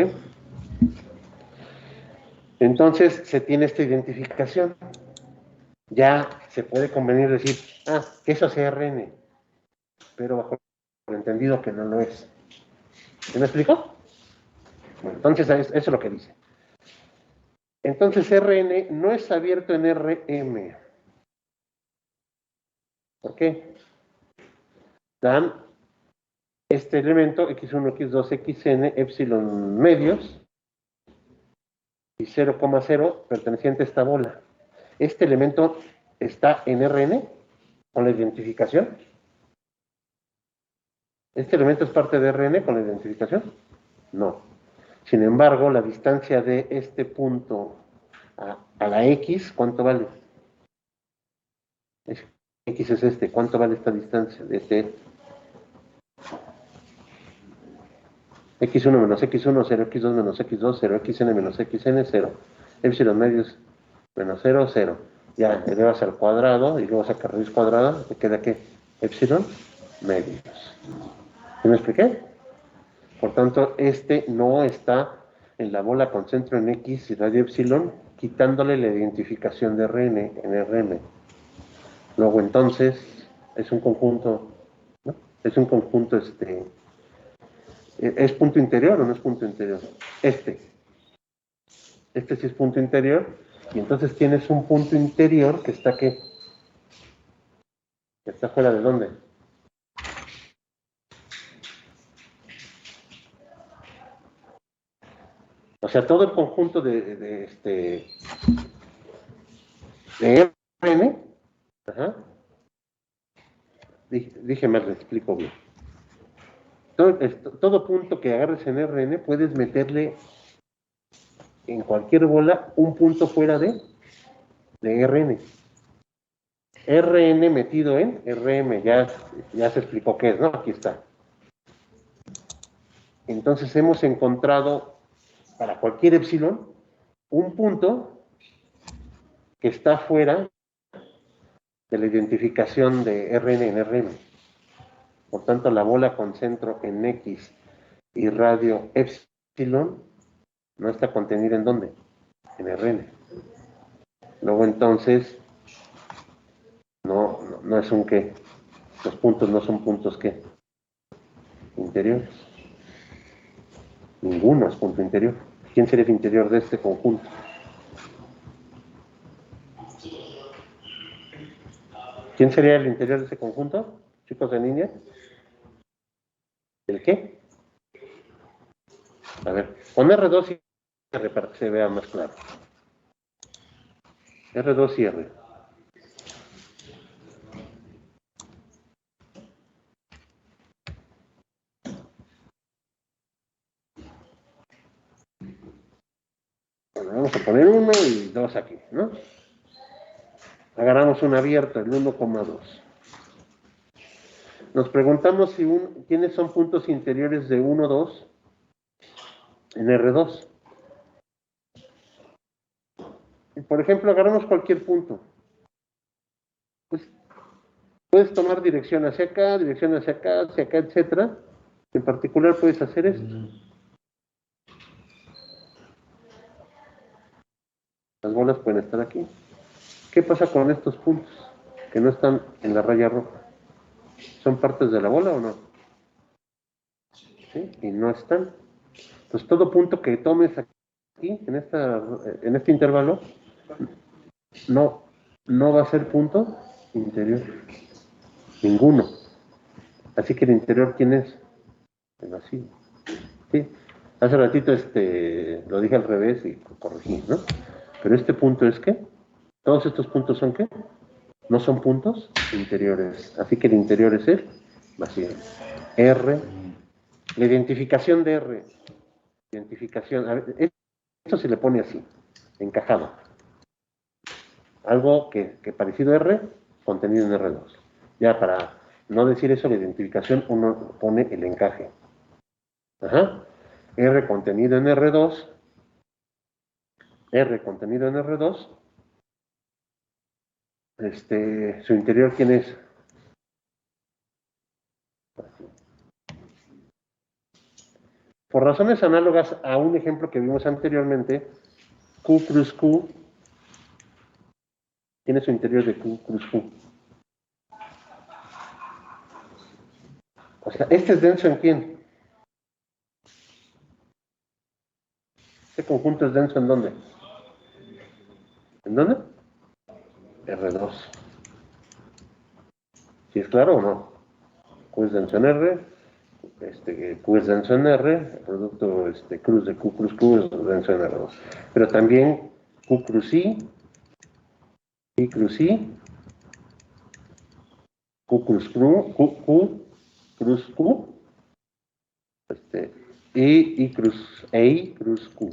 Entonces se tiene esta identificación. Ya se puede convenir decir, que eso sea Rn, pero bajo el entendido que no lo es. ¿Se me explicó? Bueno, entonces eso es lo que dice. Entonces Rn no es abierto en Rm. ¿Por qué? Dan este elemento x1, x2, xn, epsilon medios y 0,0 perteneciente a esta bola. Este elemento está en Rn con la identificación. ¿Este elemento es parte de Rn con la identificación? No. Sin embargo, la distancia de este punto a la x, ¿cuánto vale? X es este. ¿Cuánto vale esta distancia de este? x1 menos x1, 0, x2 menos x2, 0, xn menos xn, 0. Epsilon medios menos 0, 0. Ya, elevas al cuadrado y luego sacas raíz cuadrada, te queda ¿qué? Epsilon medios. ¿Sí me expliqué? Por tanto, este no está en la bola con centro en X y radio epsilon, quitándole la identificación de Rn en Rm. Luego entonces, es un conjunto, ¿no? Es un conjunto, ¿es punto interior o no es punto interior? Este sí es punto interior, Y entonces tienes un punto interior que está ¿qué? Que está fuera de ¿dónde? O sea, todo el conjunto de Rn, ajá, dije mal, le explico bien. Todo punto que agarres en Rn puedes meterle en cualquier bola un punto fuera de Rn. Rn metido en Rm, ya se explicó qué es, ¿no? Aquí está. Entonces hemos encontrado para cualquier epsilon un punto que está fuera de la identificación de Rn en Rm. Por tanto, la bola con centro en X y radio epsilon no está contenida ¿en dónde? En Rn. Luego entonces, no es un qué. Los puntos no son puntos qué. Interiores. Ninguno es punto interior. ¿Quién sería el interior de este conjunto? ¿Quién sería el interior de ese conjunto? Chicos de línea. ¿El qué? A ver, pon R2 y R para que se vea más claro. R2 y R. Bueno, vamos a poner 1 y 2 aquí, ¿no? Agarramos un abierto, el 1,2. Nos preguntamos quiénes son puntos interiores de 1, 2 en R2. Y por ejemplo, agarramos cualquier punto. Pues puedes tomar dirección hacia acá, etc. En particular puedes hacer esto. Las bolas pueden estar aquí. ¿Qué pasa con estos puntos que no están en la raya roja? ¿Son partes de la bola o no? ¿Sí? Y no están. Entonces todo punto que tomes aquí, en este intervalo, no va a ser punto interior. Ninguno. Así que el interior, ¿quién es? El vacío. ¿Sí? Hace ratito lo dije al revés y corregí, ¿no? Pero este punto es ¿qué? Todos estos puntos son ¿qué? No son puntos interiores. Así que el interior es el vacío. R. La identificación de R. Identificación. A ver, esto se le pone así, encajado. Algo que parecido a R, contenido en R2. Ya para no decir eso, la identificación, uno pone el encaje. Ajá. R contenido en R2. R contenido en R2. Su interior, ¿quién es? Por razones análogas a un ejemplo que vimos anteriormente, Q cruz Q tiene su interior de Q cruz Q. O sea, ¿este es denso en quién? ¿Este conjunto es denso en dónde? ¿En dónde? R2. ¿Sí es claro o no? Q es denso en R, Q es denso en R, el producto cruz de Q cruz Q es denso en R2. Pero también Q cruz I cruz I, Q cruz Q, I cruz Q.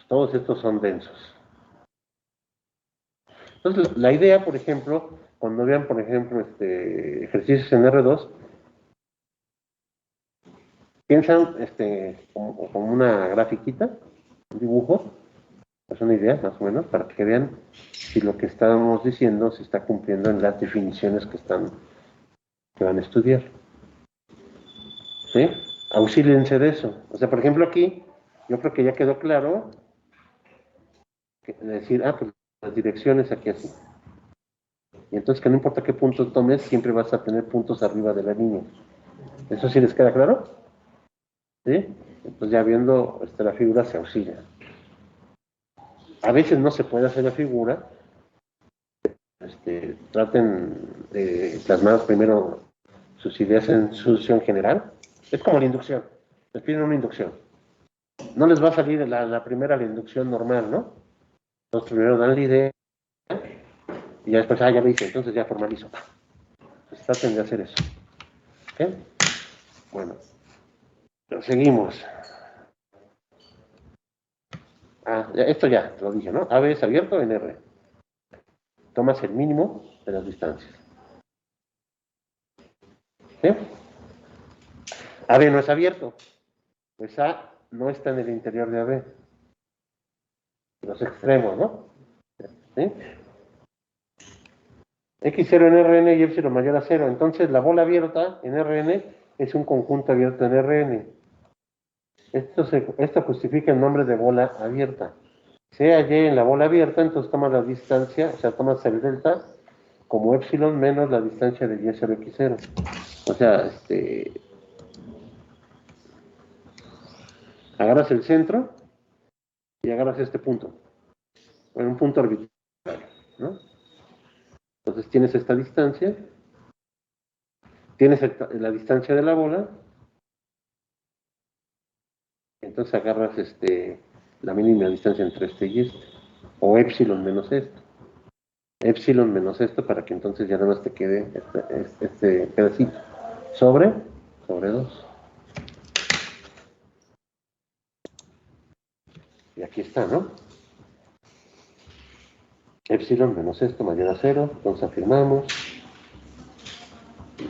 Todos estos son densos. Entonces, la idea, por ejemplo, cuando vean, por ejemplo, ejercicios en R2, piensan como una grafiquita, un dibujo, es una idea más o menos, para que vean si lo que estábamos diciendo se está cumpliendo en las definiciones que van a estudiar. ¿Sí? Auxílense de eso. O sea, por ejemplo, aquí, yo creo que ya quedó claro decir, pues las direcciones aquí así. Y entonces que no importa qué punto tomes, siempre vas a tener puntos arriba de la línea. ¿Eso sí les queda claro? ¿Sí? Entonces ya viendo la figura se auxilia. A veces no se puede hacer la figura. Traten de plasmar primero sus ideas en solución general. Es como la inducción. Les piden una inducción. No les va a salir la primera la inducción normal, ¿no? Entonces primero dan la idea y ya después, ya lo hice, entonces ya formalizo. Pues traten de hacer eso. ¿Ok? Bueno, seguimos. Esto ya lo dije, ¿no? AB es abierto en R. Tomas el mínimo de las distancias. ¿Sí? AB no es abierto. Pues A no está en el interior de AB. Los extremos, ¿no? ¿Sí? X0 en Rn y epsilon mayor a 0. Entonces la bola abierta en Rn es un conjunto abierto en Rn. Esto justifica el nombre de bola abierta. Sea Y en la bola abierta, entonces tomas la distancia, o sea, tomas el delta como epsilon menos la distancia de Y0 X0. O sea, agarras el centro y agarras este punto. Bueno, un punto arbitrario, ¿no? Entonces tienes esta distancia, tienes la distancia de la bola, entonces agarras la mínima distancia entre este y este, o epsilon menos esto. Epsilon menos esto para que entonces ya nada más te quede este pedacito. Sobre 2. Y aquí está, ¿no? Epsilon menos esto mayor a 0, entonces afirmamos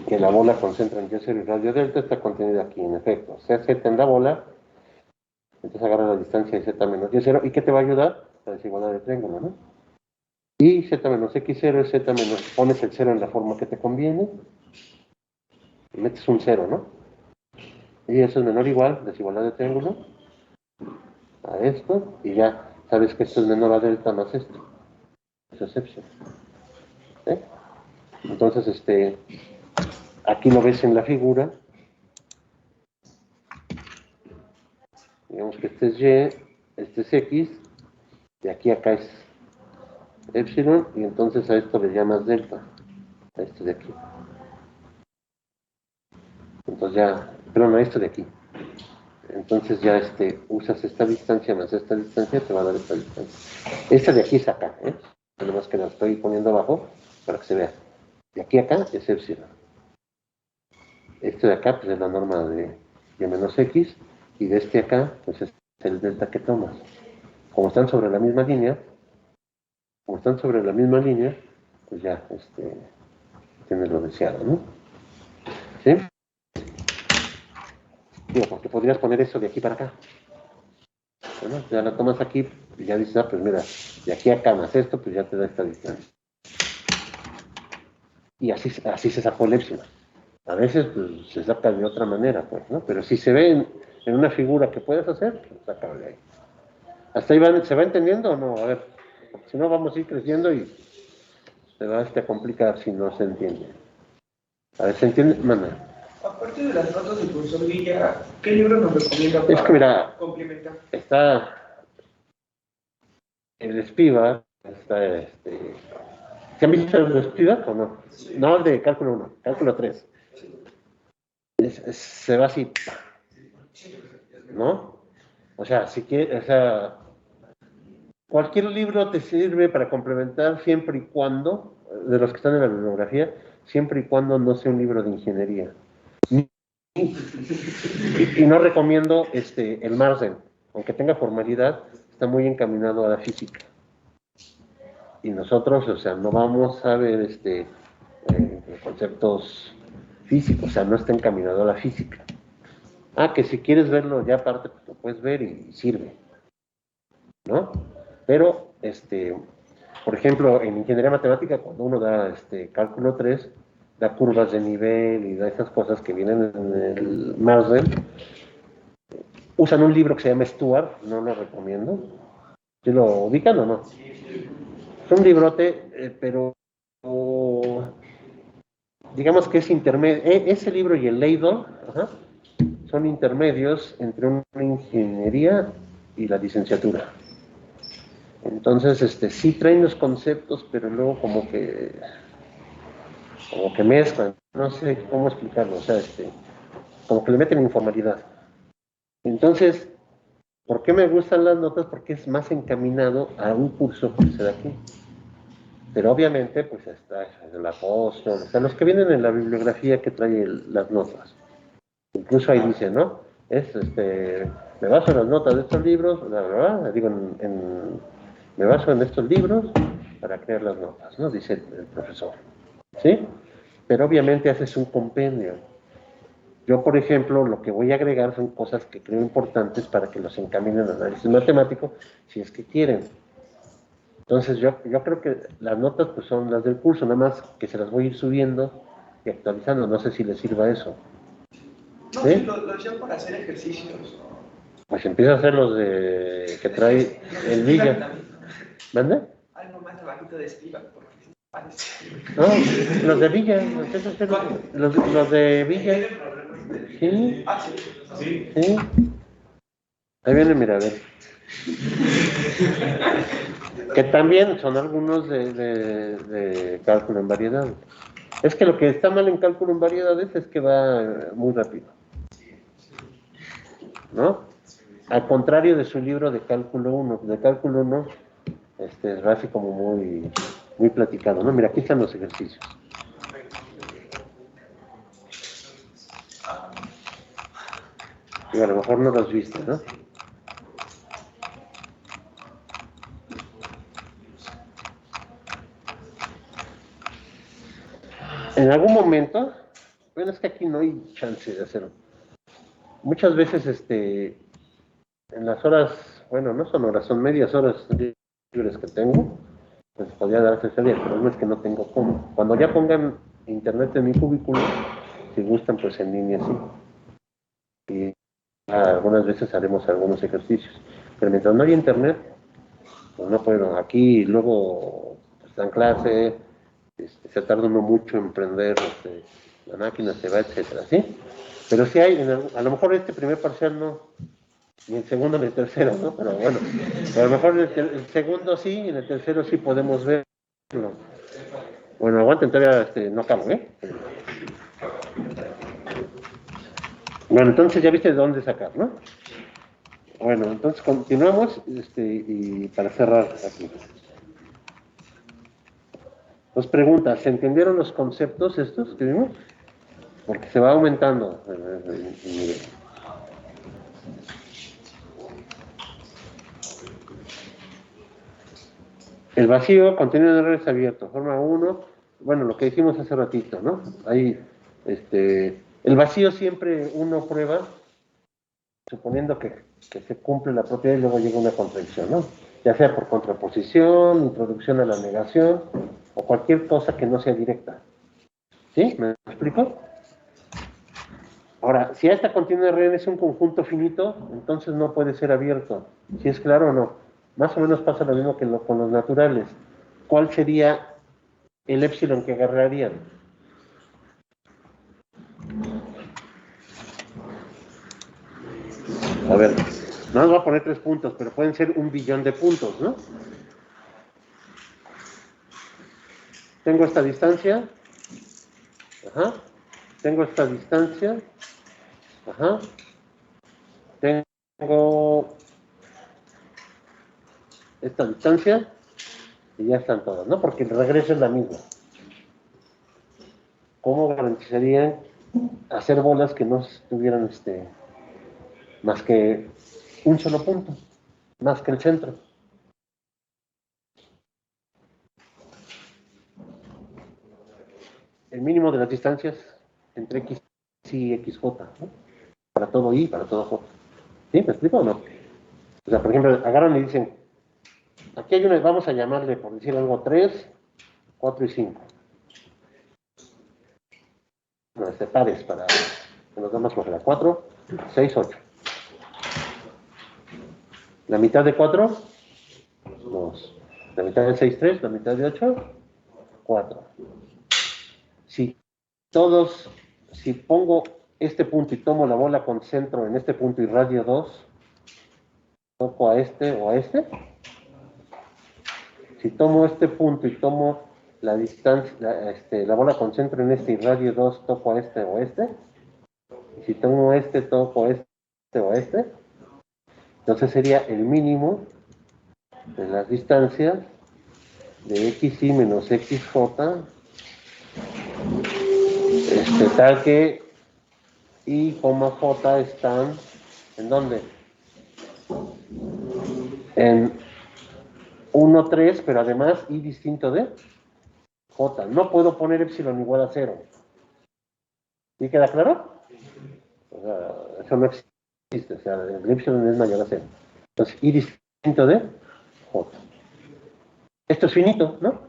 que la bola concentra en Y0 y radio delta está contenida aquí, en efecto. CZ en la bola, entonces agarra la distancia de Z menos Y0, ¿y qué te va a ayudar? La desigualdad de triángulo, ¿no? Y Z menos X0 es Z menos, pones el 0 en la forma que te conviene, y metes un 0, ¿no? Y eso es menor o igual, desigualdad de triángulo, a esto, y ya sabes que esto es menor a delta más esto. Eso es epsilon. ¿Eh? Entonces, aquí lo ves en la figura. Digamos que este es Y, este es X, y aquí acá es epsilon, y entonces a esto le llamas delta, a este de aquí. Entonces ya, perdón, a esto de aquí. Entonces ya usas esta distancia más esta distancia, te va a dar esta distancia. Esta de aquí es acá, nada más que la estoy poniendo abajo para que se vea. De aquí a acá es epsilon. Este de acá pues es la norma de Y menos X, y de este acá pues es el delta que tomas. Como están sobre la misma línea, pues ya tienes lo deseado, ¿no? ¿Sí? Digo, porque podrías poner eso de aquí para acá. Bueno, ya la tomas aquí y ya dices, pues mira, de aquí a acá más esto, pues ya te da esta distancia. Y así se sacó el epsilon. A veces pues, se saca de otra manera, pues, ¿no? Pero si se ve en una figura que puedes hacer, pues sácalo de ahí. ¿Hasta ahí se va entendiendo o no? A ver, si no vamos a ir creciendo y se va a complicar si no se entiende. A ver, ¿se entiende? Manda. Aparte de las notas del profesor Villa, ¿qué libro nos recomienda para Es que mira, complementar? está el Spivak, está ¿se han visto el Spivak o no? Sí. No, el de cálculo 1, cálculo 3. Se va así, ¿no? O sea, si quieres, cualquier libro te sirve para complementar siempre y cuando, de los que están en la bibliografía, siempre y cuando no sea un libro de ingeniería. Y no recomiendo el Marsden, aunque tenga formalidad, está muy encaminado a la física. Y nosotros, o sea, no vamos a ver conceptos físicos, o sea, no está encaminado a la física. Que si quieres verlo ya aparte, pues lo puedes ver y sirve, ¿no? Pero, por ejemplo, en ingeniería matemática, cuando uno da cálculo 3, da curvas de nivel y da esas cosas que vienen en el Marsden, usan un libro que se llama Stuart, no lo recomiendo. ¿Sí lo ubican o no? Es un librote, pero digamos que es intermedio. Ese libro y el Leydon son intermedios entre una ingeniería y la licenciatura. Entonces, sí traen los conceptos, pero luego como que mezclan, no sé cómo explicarlo, o sea, como que le meten informalidad. Entonces, ¿por qué me gustan las notas? Porque es más encaminado a un curso que se da aquí. Pero obviamente, pues está el apóstol, o sea, los que vienen en la bibliografía que trae las notas. Incluso ahí dice, ¿no? Me baso en las notas de estos libros, digo, me baso en estos libros para crear las notas, ¿no? Dice el profesor, ¿sí? Pero obviamente haces un compendio. Yo, por ejemplo, lo que voy a agregar son cosas que creo importantes para que los encaminen al análisis matemático, si es que quieren. Entonces, yo creo que las notas pues son las del curso, nada más que se las voy a ir subiendo y actualizando. No sé si les sirva eso. No, ¿Sí? sí, lo hacían para hacer ejercicios. Pues empieza a hacer los de que trae el Villa. ¿Mande? Algo más abajito de Estiba, porque parece. No, los de Villa. Los de Villa. Sí, Ah, sí. Sí. sí. Ahí viene, mira, a ver. Que también son algunos de cálculo en variedades. Es que lo que está mal en cálculo en variedades es que va muy rápido, ¿no? Al contrario de su libro de cálculo 1, de cálculo 1, es así como muy platicado, ¿no? Mira, aquí están los ejercicios. Y a lo mejor no los viste, ¿no? En algún momento, bueno, es que aquí no hay chance de hacerlo. Muchas veces, en las horas, bueno, no son horas, son medias horas libres que tengo, pues podría darse ese día, pero no es que no tengo cómo. Cuando ya pongan internet en mi cubículo, si gustan, pues en línea sí. Y algunas veces haremos algunos ejercicios. Pero mientras no hay internet, pues no puedo. Aquí luego pues, dan clase, se tarda uno mucho en prender la máquina, se va, etcétera, ¿sí? Pero sí hay, a lo mejor este primer parcial no, ni el segundo ni el tercero, ¿no? Pero bueno, a lo mejor el segundo sí, y en el tercero sí podemos verlo. Bueno, aguanten, todavía no acabo, ¿eh? Bueno, entonces ya viste de dónde sacar, ¿no? Bueno, entonces continuamos y para cerrar aquí. Dos preguntas, ¿se entendieron los conceptos estos que vimos? Porque se va aumentando el nivel. El vacío, contenido de redes abierto, forma 1, bueno, lo que dijimos hace ratito, ¿no? Ahí, el vacío siempre uno prueba, suponiendo que se cumple la propiedad y luego llega una contradicción, ¿no? Ya sea por contraposición, introducción a la negación, o cualquier cosa que no sea directa. ¿Sí? ¿Me explico? Ahora, si esta contienda de Rn es un conjunto finito, entonces no puede ser abierto. ¿Sí es claro o no? Más o menos pasa lo mismo que con los naturales. ¿Cuál sería el épsilon que agarrarían? A ver, no nos va a poner 3 puntos, pero pueden ser 1.000.000.000 de puntos, ¿no? Tengo esta distancia, ajá, tengo esta distancia, ajá, tengo esta distancia y ya están todas, ¿no? Porque el regreso es la misma. ¿Cómo garantizarían hacer bolas que no tuvieran más que un solo punto, más que el centro? El mínimo de las distancias entre X y XJ, ¿no? Para todo Y, para todo J. ¿Sí? ¿Me explico o no? O sea, por ejemplo, agarran y dicen, aquí hay una, vamos a llamarle, por decir algo, 3, 4 y 5. No, pares para que nos damos por la 4, 6, 8. La mitad de 4, 2. La mitad de 6, 3. La mitad de 8, 4. Si pongo este punto y tomo la bola con centro en este punto y radio 2, toco a este o a este, Si tomo este punto y tomo la distancia, la bola concentro en este y radio 2 toco a este o este, y si tomo este toco a este o a este, entonces sería el mínimo de las distancias de xy menos xj, tal que y, j están, ¿en dónde? En 1, 3, pero además y distinto de j. No puedo poner epsilon igual a 0. ¿Sí queda claro? O sea, eso no existe. O sea, el epsilon es mayor a 0. Entonces, y distinto de j. Esto es finito, ¿no?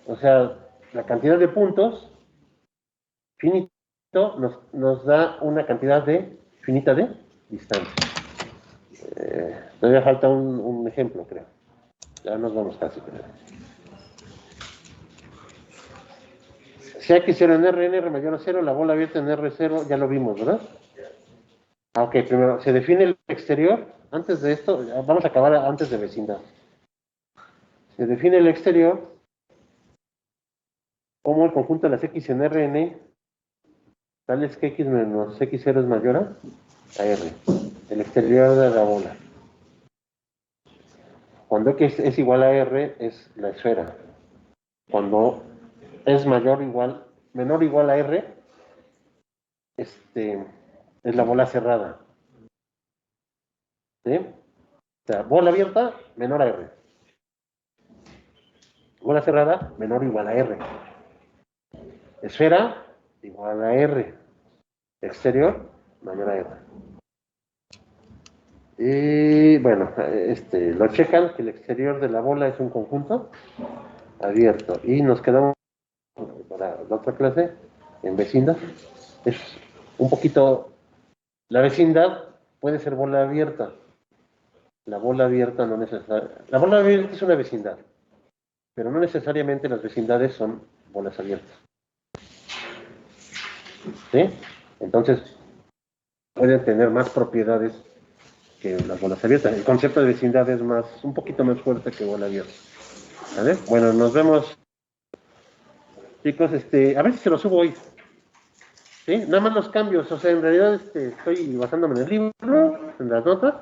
O sea, la cantidad de puntos finito nos da una cantidad finita de distancia. Todavía falta un ejemplo, creo. Ya nos vamos casi, creo. Si x0 en R, en R mayor a 0, la bola abierta en R0, ya lo vimos, ¿verdad? Ok, primero, se define el exterior. Antes de esto, vamos a acabar antes de vecindad. Se define el exterior como el conjunto de las x en Rn, tales que x menos x0 es mayor a R. El exterior de la bola. Cuando x es igual a R, es la esfera. Cuando es menor o igual a R, es la bola cerrada. ¿Sí? O sea, bola abierta, menor a R. Bola cerrada, menor o igual a R. Esfera, igual a R. Exterior, mayor a R. Y bueno, lo checan que el exterior de la bola es un conjunto abierto. Y nos quedamos para la otra clase en vecindad. Es un poquito. La vecindad puede ser bola abierta. La bola abierta no necesariamente. La bola abierta es una vecindad, pero no necesariamente las vecindades son bolas abiertas. ¿Sí? Entonces, pueden tener más propiedades que las bolas abiertas. El concepto de vecindad es un poquito más fuerte que bola abierta. ¿Vale? Bueno, nos vemos, chicos. A ver si se lo subo hoy. ¿Sí? Nada más los cambios. O sea, en realidad estoy basándome en el libro, en las notas.